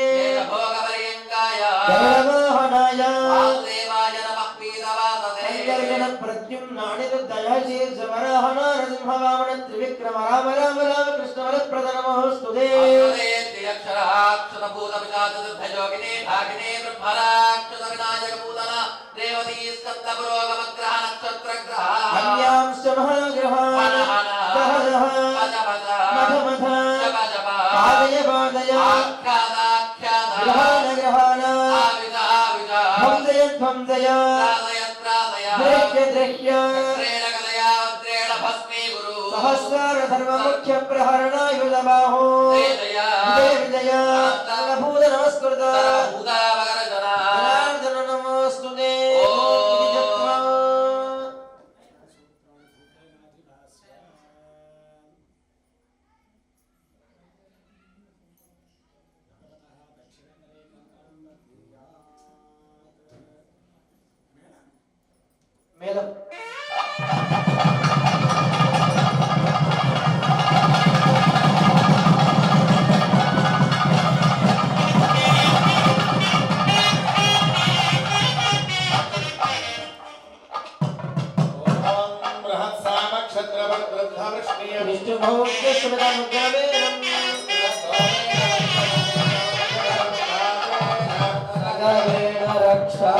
भोगपर्यङ्काय देववाहनाय वासुदेवाय नमः पीतवाससे संकर्षण प्रद्युम्नानिरुद्धय शीर्षवराहन नरसिंहवामन त्रिविक्रम राम राम राम कृष्णवरप्रद नमोस्तुते अक्षुतभूतपिशाचसिद्धयोगिने ढाकिने ब्रह्मराक्षसविनायकभूतन देवती स्कन्दपुरोगमग्रह नक्षत्रग्रह अन्यांश्च महाग्रहान् दह दह मठ मठ पादय पादय ग्रहाण ग्रहाण ध्वंसय ध्वंसय दृह्य दृह्य सहस्रार सर्वमुख्य प्रहरणायुधबाहो विजय विजय भूत नमस्कृत जनार्दन नमोस्तुते మేడం విష్ణు భౌత్య సుమదముగ్రవేరం సగవేణ రక్షా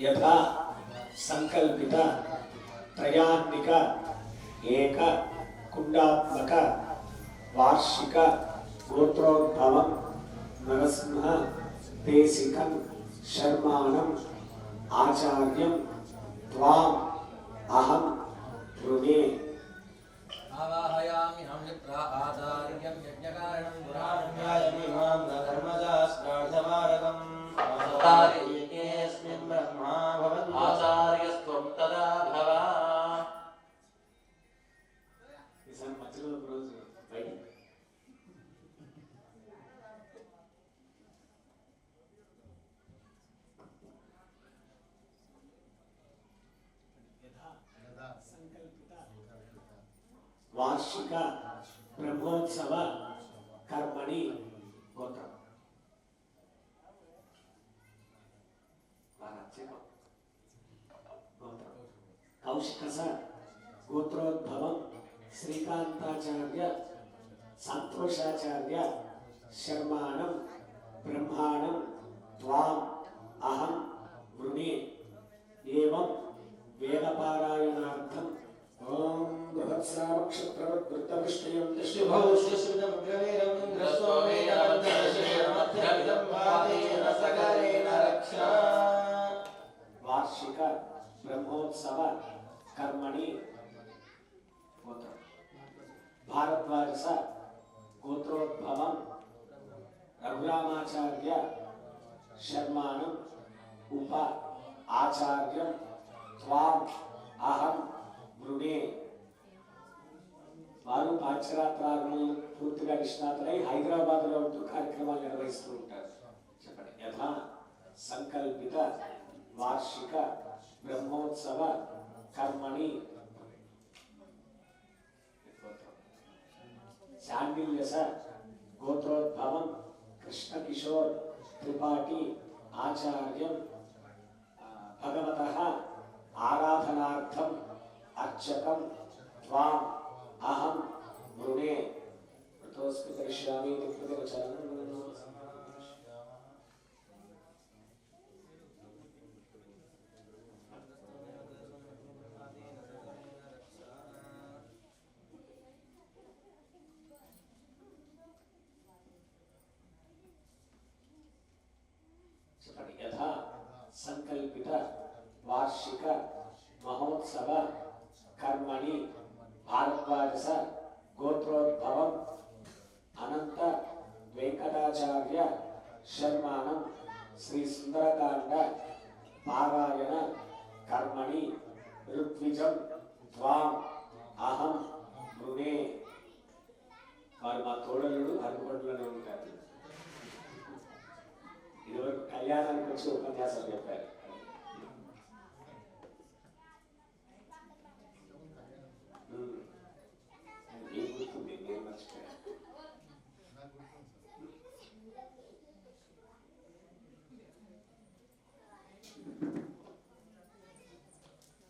यथा संकल्पित त्रयात्मिक एक కుండాత్మక వార్షిక గోత్రోద్భవం నరసింహ దేశికం శర్మాణం ఆచార్యం త్వాం అహం రుణే ఆవాహయామి హం విప్ర ఆచార్యం యజ్ఞకారణం పురాణ్యాయమిమాం ధర్మశాస్త్రార్థమారకం పురాణేస్మిన్ బ్రహ్మా భవంతు ఆచార్యస్త్వం తదా భవ. ఈసారి మధ్యలో ఒక రోజు బయట వార్షిక బ్రహ్మోత్సవ కర్మణి గోత్రం కౌశికస గోత్రోద్భవం శ్రీకాంతాచార్య సంతోషాచార్య శర్మాణం బ్రహ్మాణం త్వాం అహం వృణే ఏవం వేదపారాయణార్థం ఓం బృహత్సామక్షత్రవద్వృత్తవిష్ణయం శుభౌ సుశ్రుతముగ్రవీరం ఇంద్రస్వామేనాంతరశేషమధ్యమిదం భావేన సకలేన రక్షా. వార్షిక బ్రహ్మోత్సవ కర్మణి గోత్రం భారద్వాజ గోత్రోద్భవం రఘురామాచార్య శర్మాణం ఉప ఆచార్యం త్వాం అహం వృణే. వారు పాశ్చరాత్రాలను పూర్తిగా నిష్ణాతులై హైదరాబాద్లో ఉంటూ కార్యక్రమాలు నిర్వహిస్తూ ఉంటారు. చెప్పండి. యథా సంకల్పిత వార్షిక బ్రహ్మోత్సవ కర్మణి శాండిల్యస గోత్రోద్భవం కృష్ణకిషోర్ త్రిపాఠి ఆచార్యం భగవతః ఆరాధనార్థం అర్చకం త్వాం అహం వృణే. వృతోస్మి కరిష్యామి ప్రతివచనం. యథా సంకల్పిత వార్షిక మహోత్సవ కర్మణి భారద్వాజ గోత్రోద్భవం అనంత వెంకటాచార్య శర్మాణం శ్రీ సుందరకాండ పారాయణ కర్మణి ఋత్విజం త్వాం అహం వృణే. వారు మా తోడలుడు అరుగుబడులోనే ఉంటారు. ఇదివరకు కళ్యాణానికి వచ్చి ఉపన్యాసం చెప్పారు. ఏం గుర్తుంది? నేను మర్చిపోయాను.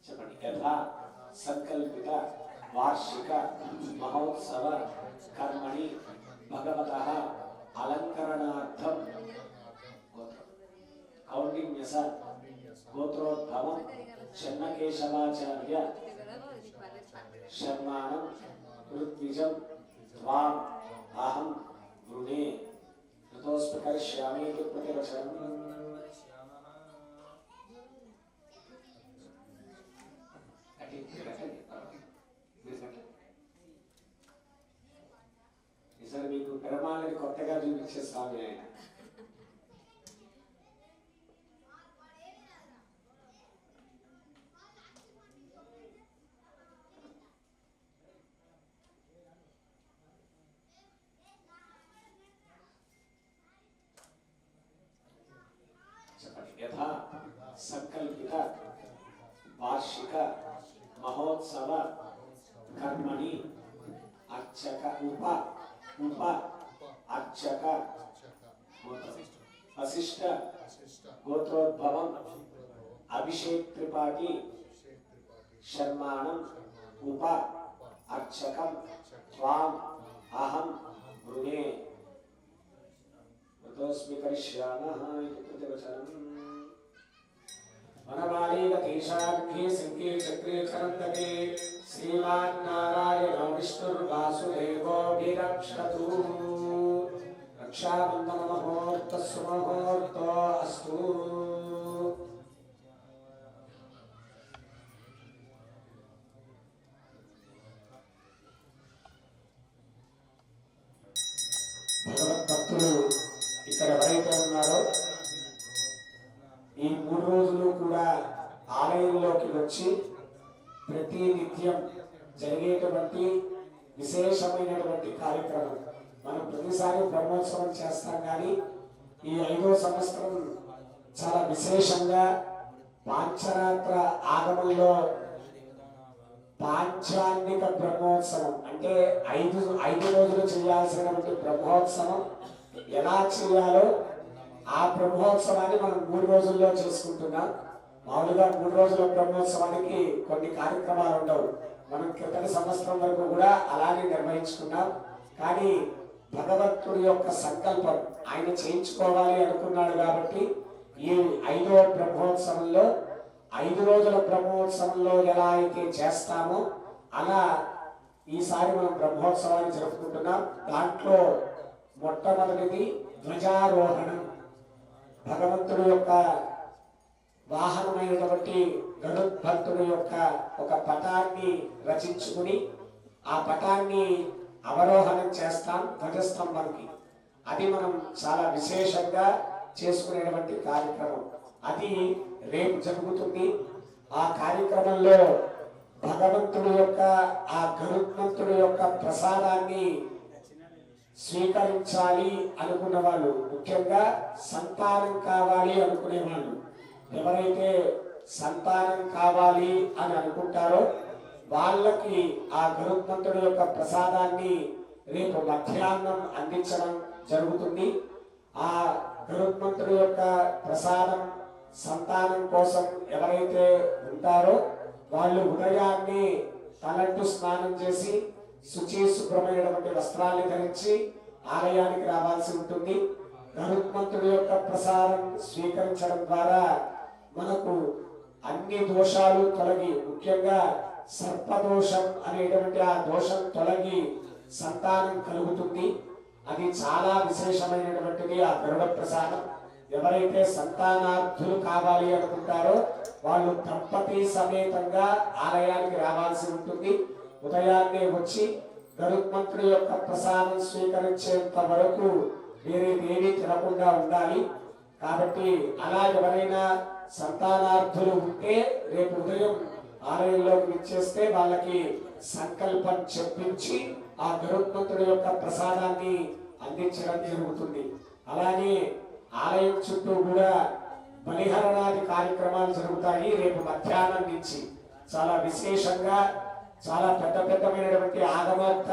చెప్పండి. యథా సంకల్పిత వార్షిక మహోత్సవ కర్మణి భగవతః అలంకరణార్థం కౌండిన్యస గోత్రోద్భవం చెన్నకేశవాచార్య శర్మాణం ఋత్విజం త్వాం అహం వృణే. ఋతోస్మి కరిష్యామి ప్రతివచనం. ఈసారి మీకు పెరమాలని కొత్తగా చూపించే స్వామి ఆయన. యథా సంకల్పిత వార్షిక మహోత్సవ కర్మణి అర్చక ఉప అర్చక వశిష్ట గోత్రోద్భవం అభిషేక్ త్రిపాఠి శర్మాణం ఉప అర్చకం త్వాం అహం వృణే. ఋతోస్మి కరిష్యామః ప్రతివచనం. వనమాలీగతీశార్ఘ్యే శంకే చక్రే చరందకే శ్రీమాన్నారాయణో విష్ణుర్ రక్షతు. రక్షాబంధన ముహూర్త సుముహూర్తో అస్తు. భగవద్భక్తులు ఇక్కడ ఎవరైతే ఉన్నారో ఈ 3 రోజులు కూడా ఆలయంలోకి వచ్చి ప్రతి నిత్యం జరిగేటువంటి విశేషమైనటువంటి కార్యక్రమం. మనం ప్రతిసారి బ్రహ్మోత్సవం చేస్తాం, కానీ ఈ 5వ సంవత్సరం చాలా విశేషంగా పాంచరాత్ర ఆగమంలో పాంచాంగిక బ్రహ్మోత్సవం అంటే 5 రోజులు చేయాల్సినటువంటి బ్రహ్మోత్సవం ఎలా చేయాలో ఆ బ్రహ్మోత్సవాన్ని మనం 3 రోజుల్లో చేసుకుంటున్నాం. మామూలుగా 3 రోజుల బ్రహ్మోత్సవానికి కొన్ని కార్యక్రమాలు ఉండవు. మనం క్రితం సంవత్సరం వరకు కూడా అలానే నిర్వహించుకున్నాం. కానీ భగవంతుడి యొక్క సంకల్పం ఆయన చేయించుకోవాలి అనుకున్నాడు కాబట్టి ఈ 5వ బ్రహ్మోత్సవంలో 5 రోజుల బ్రహ్మోత్సవంలో ఎలా అయితే చేస్తామో అలా ఈసారి మనం బ్రహ్మోత్సవాన్ని జరుపుకుంటున్నాం. దాంట్లో మొట్టమొదటిది ధ్వజారోహణం. భగవంతుడి యొక్క వాహనమైనటువంటి గరుత్మంతుడి యొక్క ఒక పటాన్ని రచించుకుని ఆ పటాన్ని అవరోహణం చేస్తాం ధ్వజస్తంభానికి. అది మనం చాలా విశేషంగా చేసుకునేటువంటి కార్యక్రమం. అది రేపు జరుగుతుంది. ఆ కార్యక్రమంలో భగవంతుడి యొక్క ఆ గరుత్మంతుడి యొక్క ప్రసాదాన్ని స్వీకరించాలి అనుకున్న వాళ్ళు, ముఖ్యంగా సంతానం కావాలి అనుకునే వాళ్ళు, ఎవరైతే సంతానం కావాలి అని అనుకుంటారో వాళ్ళకి ఆ గరుత్మంతుడి యొక్క ప్రసాదాన్ని రేపు మధ్యాహ్నం అందించడం జరుగుతుంది. ఆ గరుత్మంతుడి యొక్క ప్రసాదం సంతానం కోసం ఎవరైతే ఉంటారో వాళ్ళు ఉదయాన్నే తలంటు స్నానం చేసి శుచి శుభ్రమైనటువంటి వస్త్రాన్ని ధరించి ఆలయానికి రావాల్సి ఉంటుంది. గరుత్మంతుడి యొక్క ప్రసాదం స్వీకరించడం ద్వారా మనకు అన్ని దోషాలు తొలగి, ముఖ్యంగా సర్పదోషం అనేటువంటి ఆ దోషం తొలగి సంతానం కలుగుతుంది. అది చాలా విశేషమైనటువంటిది ఆ గరుడ ప్రసాదం. ఎవరైతే సంతానార్థులు కావాలి అనుకుంటారో వాళ్ళు దంపతి సమేతంగా ఆలయానికి రావాల్సి ఉంటుంది. ఉదయాన్నే వచ్చి గరుత్మంతుడి యొక్క ప్రసాదం స్వీకరించేంత వరకు వేరేదేమీ తినకుండా ఉండాలి. కాబట్టి అలా ఎవరైనా సంతానార్థులు ఉంటే రేపు ఉదయం ఆలయంలోకి విచ్చేస్తే వాళ్ళకి సంకల్పం చెప్పించి ఆ గరుత్మంతుడి యొక్క ప్రసాదాన్ని అందించడం జరుగుతుంది. అలాగే ఆలయం చుట్టూ కూడా బలిహరణాది కార్యక్రమాలు జరుగుతాయి. రేపు మధ్యాహ్నం నుంచి చాలా విశేషంగా చాలా పెద్దమైనటువంటి ఆగమోక్త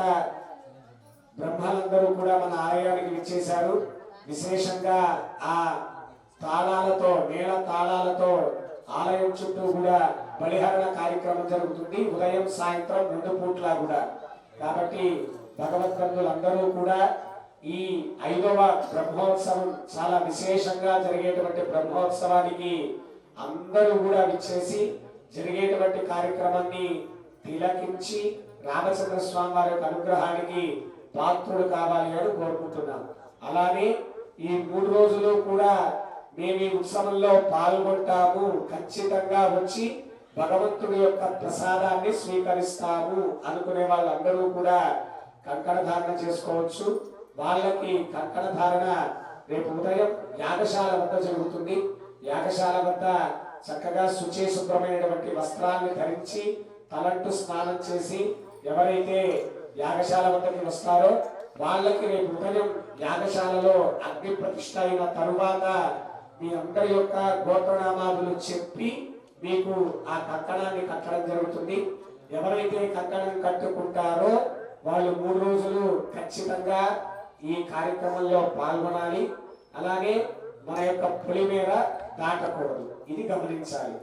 బ్రహ్మలందరూ కూడా మన ఆలయానికి విచ్చేశారు. విశేషంగా ఆ తాళాలతో, నేల తాళాలతో ఆలయం చుట్టూ కూడా బలిహరణ కార్యక్రమం జరుగుతుంది. ఉదయం సాయంత్రం 2 పూట్ల కూడా. కాబట్టి భగవద్బంధులందరూ కూడా ఈ 5వ బ్రహ్మోత్సవం చాలా విశేషంగా జరిగేటువంటి బ్రహ్మోత్సవానికి అందరూ కూడా విచ్చేసి జరిగేటువంటి కార్యక్రమాన్ని తిలకించి రామచంద్ర స్వామి వారి యొక్క అనుగ్రహానికి పాత్రుడు కావాలి అని కోరుకుంటున్నాం. అలానే ఈ 3 రోజులు కూడా మేము ఈ ఉత్సవంలో పాల్గొంటాము, ఖచ్చితంగా వచ్చి భగవంతుడి యొక్క ప్రసాదాన్ని స్వీకరిస్తాము అనుకునే వాళ్ళందరూ కూడా కంకణ ధారణ చేసుకోవచ్చు. వాళ్ళకి కంకణ ధారణ రేపు ఉదయం యాగశాల వద్ద జరుగుతుంది. యాగశాల వద్ద చక్కగా శుచి శుభ్రమైనటువంటి వస్త్రాన్ని ధరించి తలంటు స్నానం చేసి ఎవరైతే యాగశాల వద్దకి వస్తారో వాళ్ళకి రేపు ఉదయం యాగశాలలో అగ్ని ప్రతిష్ఠ అయిన తరువాత మీ అందరి యొక్క గోత్రనామాదులు చెప్పి మీకు ఆ కంకణాన్ని కట్టడం జరుగుతుంది. ఎవరైతే కంకణం కట్టుకుంటారో వాళ్ళు 3 రోజులు ఖచ్చితంగా ఈ కార్యక్రమంలో పాల్గొనాలి. అలాగే మన యొక్క పొలిమేర దాటకూడదు, ఇది గమనించాలి.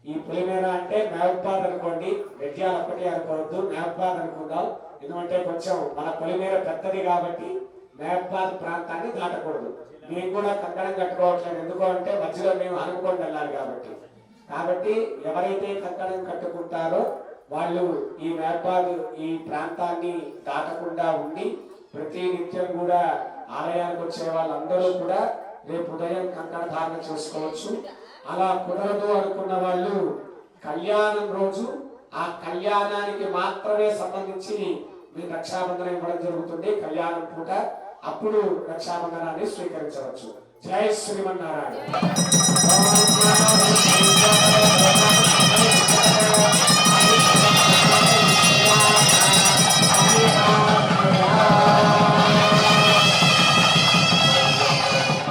ఈ పొలిమేర అంటే మేవపాద్ అనుకోండి, వెడ్యాలు ఒక్కటే అనుకోవద్దు, మేవపాద్ అనుకుందాం. ఎందుకంటే కొంచెం మన పొలిమేర పెద్దది కాబట్టి మేవపాద్ ప్రాంతాన్ని దాటకూడదు. మేము కూడా కంకణం కట్టుకోవట్లేదు, ఎందుకు అంటే మధ్యలో మేము అనుకోండి వెళ్ళాలి కాబట్టి. ఎవరైతే కంకణం కట్టుకుంటారో వాళ్ళు ఈ నేర్పాదు ఈ ప్రాంతాన్ని దాటకుండా ఉండి ప్రతి నిత్యం కూడా ఆలయానికి వచ్చే వాళ్ళందరూ కూడా రేపు ఉదయం కంకణ ధారణ చేసుకోవచ్చు. అలా కుదరదు అనుకున్న వాళ్ళు కళ్యాణం రోజు ఆ కళ్యాణానికి మాత్రమే సంబంధించి మీరు రక్షాబంధనం ఇవ్వడం జరుగుతుంది. కళ్యాణం పూట అప్పుడు రక్షాబంధనాన్ని స్వీకరించవచ్చు. జై శ్రీమన్నారాయణ.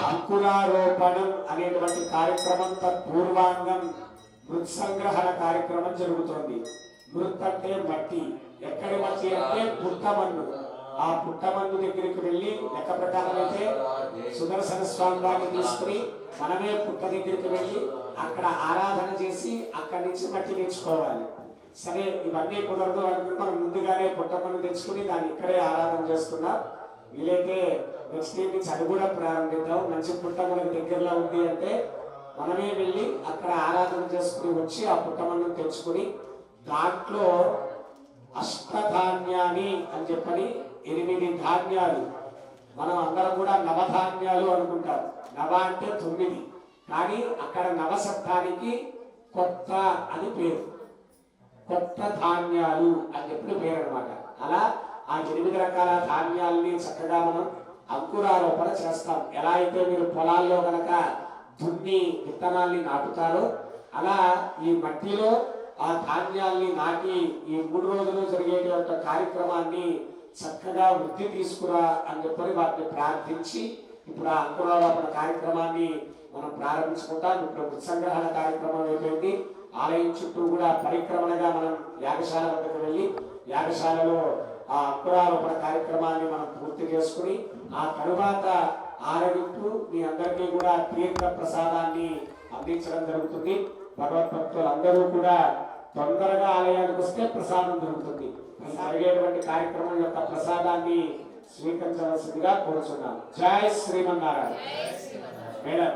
అంకురారోపణం అనేటువంటి కార్యక్రమం తత్పూర్వాంగం మృత్సంగ్రహణ కార్యక్రమం జరుగుతోంది. మృత్ అంటే మట్టి. ఎక్కడి మట్టి అంటే పుట్టమన్ను. ఆ పుట్టమన్ను దగ్గరికి వెళ్ళి లెక్క ప్రకారం అయితే సుదర్శన స్వామి వారిని తీసుకుని మనమే పుట్ట దగ్గరికి వెళ్ళి అక్కడ ఆరాధన చేసి అక్కడి నుంచి మట్టి తెచ్చుకోవాలి. సరే, ఇవన్నీ కుదరదు అనుకుని మనం ముందుగానే పుట్టమన్ను తెచ్చుకుని దాన్ని ఇక్కడే ఆరాధన చేసుకున్నాం. వీలైతే నెక్స్ట్ ఇయర్ నుంచి అది కూడా ప్రారంభిద్దాం. మంచి పుట్ట మనకి దగ్గరలో ఉంది అంటే మనమే వెళ్ళి అక్కడ ఆరాధన చేసుకుని వచ్చి ఆ పుట్టమన్ను తెచ్చుకుని దాంట్లో అష్టధాన్యాన్ని అని చెప్పని 8 ధాన్యాలు, మనం అందరం కూడా నవధాన్యాలు అనుకుంటాం. నవ అంటే 9, కానీ అక్కడ నవశబ్దానికి కొత్త అని పేరు. కొత్త ధాన్యాలు అని చెప్పిన పేరు అనమాట. అలా ఆ 8 రకాల ధాన్యాలని చక్కగా మనం అంకురారోపణ చేస్తాం. ఎలా అయితే మీరు పొలాల్లో కనుక దున్ని విత్తనాల్ని నాటుతారో అలా ఈ మట్టిలో ఆ ధాన్యాల్ని నాటి ఈ 3 రోజులు జరిగేటువంటి కార్యక్రమాన్ని చక్కగా వృద్ధి తీసుకురా అని చెప్పని వాటిని ప్రార్థించి ఇప్పుడు ఆ అంకురారోపణ కార్యక్రమాన్ని మనం ప్రారంభించుకుంటాం. ఇప్పుడు ఉత్సంగ్రహణ కార్యక్రమం అయిపోయింది. ఆలయం చుట్టూ కూడా పరిక్రమణగా మనం యాగశాల వద్దకు వెళ్ళి యాగశాలలో ఆ అంకురారోపణ కార్యక్రమాన్ని మనం పూర్తి చేసుకుని ఆ తరువాత ఆరగింపు మీ అందరికీ కూడా తీర్థ ప్రసాదాన్ని అందించడం జరుగుతుంది. భగవద్భక్తులు అందరూ కూడా తొందరగా ఆలయానికి వస్తే ప్రసాదం దొరుకుతుంది. జరిగేటువంటి కార్యక్రమం యొక్క ప్రసాదాన్ని స్వీకరించవలసిందిగా కోరుచున్నాను. జై శ్రీమన్నారాయణ. మేడం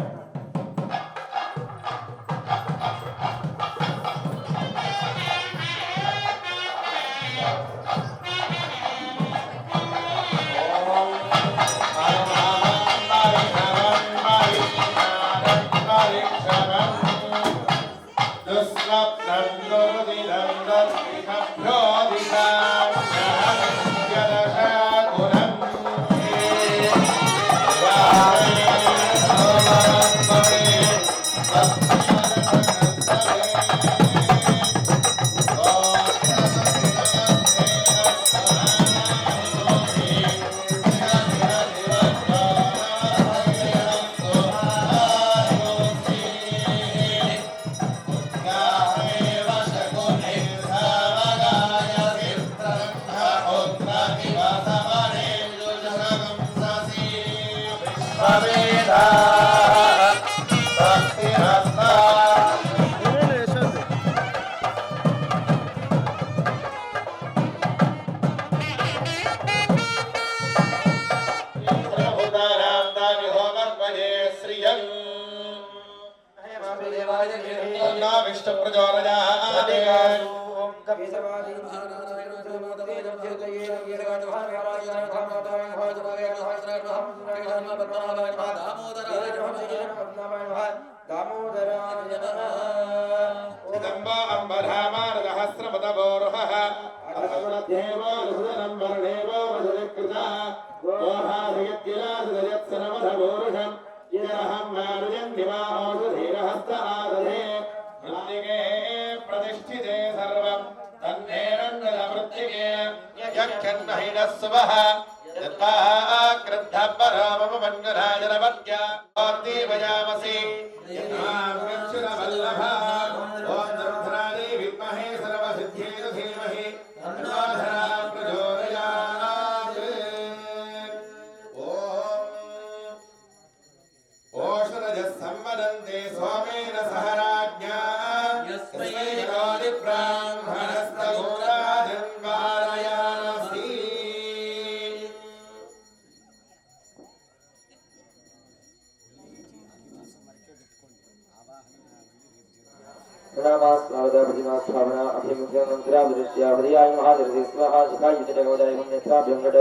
नमास्नावदा प्रतिमास्थापना अभिमुख्यमन्त्रावदृश्यावदयाय महादर्शि स्वाहा शिखायुतगोदाय नेत्राभ्यङ्गट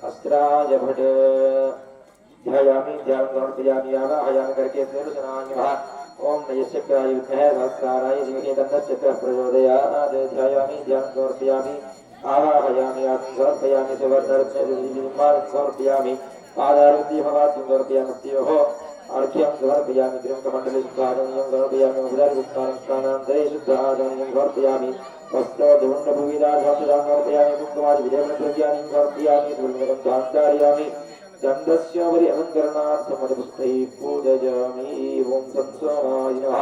अस्त्राय भट ध्यायामि ध्यानं समर्पयामि आवाहयामि करके स्नेहसनान्यः ओम नयस्यक्राय विद्महे सहस्राराय धीमहि तन्नश्चक्रः प्रचोदयात् ध्यायामि ध्यानं समर्पयामि आवाहयामि आत्मं समर्पयामि सुवर्णरत्ननिर्माणं समर्पयामि पादारविद्य भवात् समर्पयामि स्त्योः अर्घ्यं समर्पयामि त्रिमुखमण्डले शुद्धाचमनीयं समर्पयामि उदरविस्तारं स्नानान्तरे शुद्धाचमनीयं समर्पयामि वस्त्रोद्धुण्डभुविदाधां समर्पयामि कुङ्कुमादिविधेयद्रव्याणि समर्पयामि धूर्णगन्धान्तारयामि चन्द्रस्योपरि अलङ्करणार्थमधुपुष्पैः पूजयामि ॐ तत्समाय नमः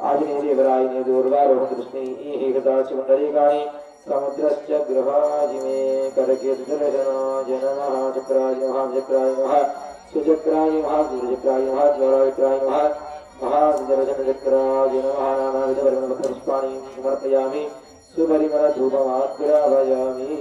आदिनेदेवरायिने दूर्वारोहणकृष्णैः गताचमण्डलीकानि समुद्रश्च गृहाजिमे करकेतुदर्शनाय नमः चक्राय नमः सुचक्राय नमः सूर्यचक्राय नमः ज्वालाचक्राय नमः महासुदर्शनचक्राय नमः नानाविधवर्णपत्रपुष्पाणि समर्पयामि सुपरिमलधूपमाग्रापयामि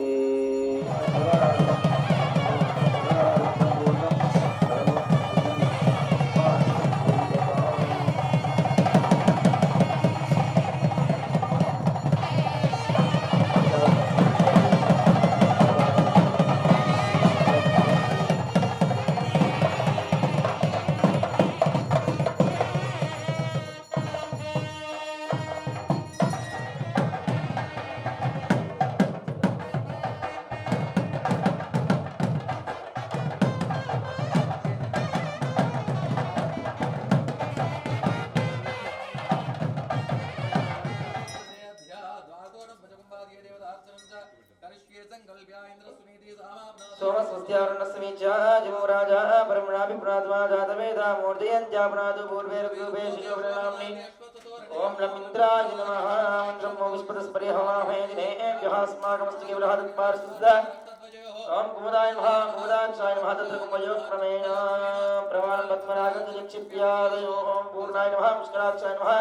सोमस्वस्त्यारुणस्मीचाजमोराजा परमणाभिप्रात्मा जातवेदा मूर्धयन्त्यापनादु पूर्वे रघुरूपे शिशोभ्रनाम्नि ओम रमिन्द्राय नमः मन्त्रं मो विस्पतस्परि हवामहे दिनेभ्यः अस्माकमस्तु केवलहदत्पारसिद्ध ओम कुमुदाय नमः कुमुदाक्षाय नमः तत्र कुमयोक्रमेण प्रमाणं पद्मनागं निक्षिप्यादयो ओम पूर्णाय नमः पुष्कराक्षाय नमः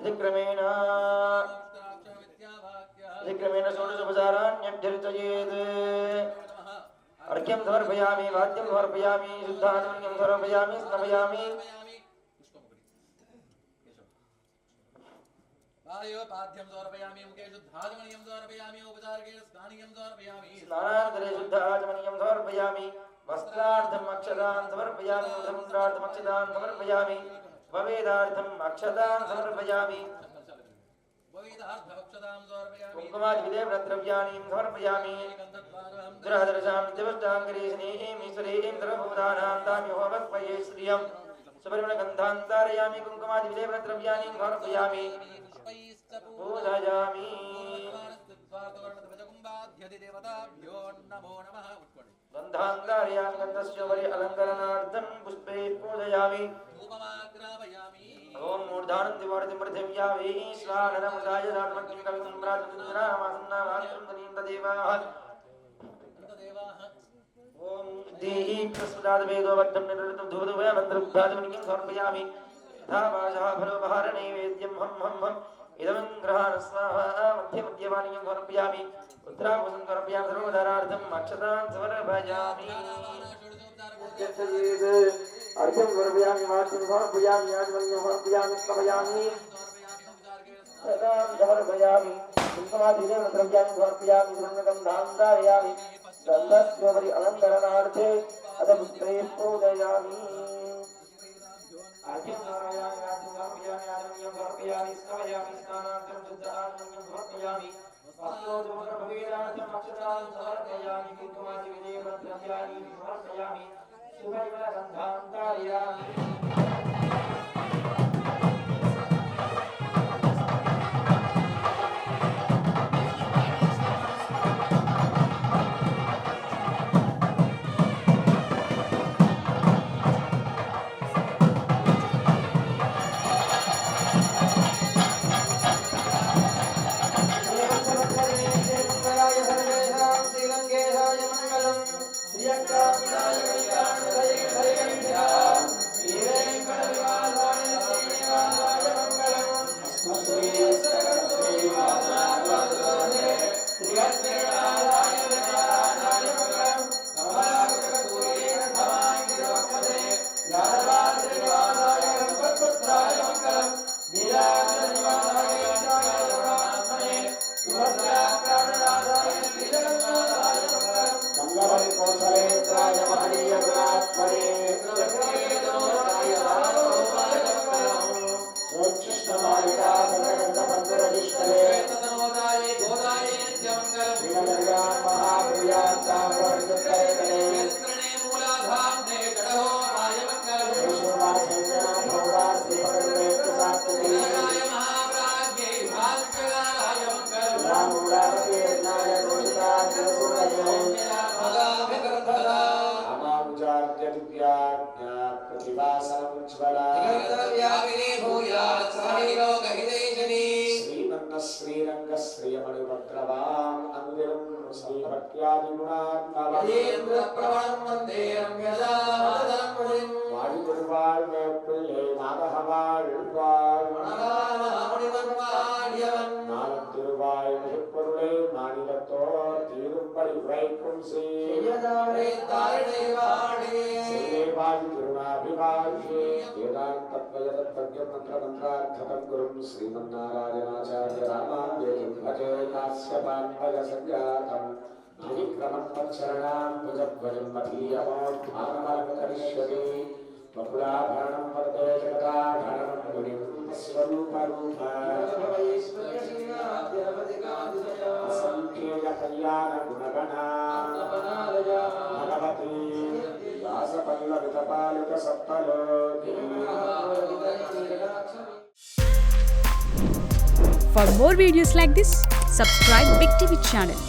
इतिक्रमेण षोडशोपचाराण्यभ्यर्चयेत् अर्घ्यं समर्पयामि वाद्यं समर्पयामि शुद्धाचमनीयं समर्पयामि स्नपयामि पाद्यं समर्पयामि मुखे शुद्धाचमनीयं समर्पयामि उपचारके स्नानीयं समर्पयामि स्नानान्तरे शुद्धाचमनीयं समर्पयामि वस्त्रार्थम् अक्षतान् समर्पयामि समुद्रार्थम् अक्षतान् समर्पयामि भवेदार्थम् अक्षतान् समर्पयामि कुङ्कुमादिविधेयद्रव्याणि समर्पयामि दुरादर्शां दिवष्टाङ्गरीशनीमीश्वरीं सर्वभूतानां ताम्योहवत्पये श्रियं सुपरिमलगन्धान्तारयामि कुङ्कुमादिविधेयद्रव्याणि समर्पयामि पूजयामि गन्धान्तारयामि गन्धस्योपरि अलङ्करणार्थं पुष्पैः पूजयामि ओम मूर्धानं दिवारतिं पृथिव्यावै स्वाननमुदाय दात्मज्ञं कवितं प्रातुन्द्रामासन्नामात्रं तनीं तदेवाः ओम देहि प्रस्फुटादवेदो वक्तं निरृतं धूपधूपमन्त्रमुद्धाचमनीयं समर्पयामि यथा वाचः फलोपहारनैवेद्यं हं हं हं इदं ग्रहाण स्वाहा मध्यमध्यवाणीयं समर्पयामि उत्तराभूषं समर्पयामि सर्वोदारार्थम् अक्षतान् समर्पयामि अर्घ्यं समर्पयामि वाद्यं समर्पयामि आचमनीयं समर्पयामि स्नपयामि सदां समर्पयामि कुङ्कुमादिविधेयद्रव्याणि समर्पयामि धूर्णगन्धान्तारयामि गन्धस्योपरि अलङ्करणार्थे अधपुष्पैः पूजयामि अर्घ्यं समर्पयामि वाद्यं समर्पयामि आचमनीयं समर्पयामि स्नपयामि स्नानान्तरं शुद्धाचमनीयं समर्पयामि वस्त्रोद्धुण्डभुविदार्थम् अक्षतान् समर्पयामि कुङ्कुमादिविधेयद्रव्याणि समर्पयामि सुपरिमलगन्धान्तारयामि श्रीरङ्गेशाय मङ्गलम् श्रियकान्ताय శ్రీవాసనముజ్వల జగద్వ్యాపిని భూయాత్ సాయి లోకహితైషిణి శ్రీమన్న శ్రీరంగ శ్రీయమణిభద్రవాం అందిరం శ్రీభక్త్యాదిగుణాత్మవ ప్రవణం వందే రమ్యదామోదరం మునిం వాడి తిరువాళ్ వేపిల్లే నాగహవాళ్ வாழ் மணிவன்மாடியவன் நாளும் திருவாய் மிகப்பொருளே மாநிலத்தோர் தீரும்படி உரைக்கும் செய்யதாரே தாரணை வாழே சேவாய் திருநாபிவாழ்வே வேதாந்தத்வயதத்வஜம் மந்திரமந்திரார்த்தகம் குரும் ஸ்ரீமன்னாராயணாச்சாரிய ராமாந்தேயம் பஜே காஸ்யபான்வய சஞ்ஜாதம் த்ரிவிக்ரமம் தச்சரணாம் புஜத்வஜம் மதீயமோத்மானமலம் கரிஷ்யதி బహుళాభరణం వర్తే జగదాభరణం గుణిం స్వరూపరూప అసంఖ్యేయ కళ్యాణ గుణగణ Bhagavati వ్యాసపల్లవితపాలిక సప్తలోకి. For more videos like this, subscribe Big TV channel.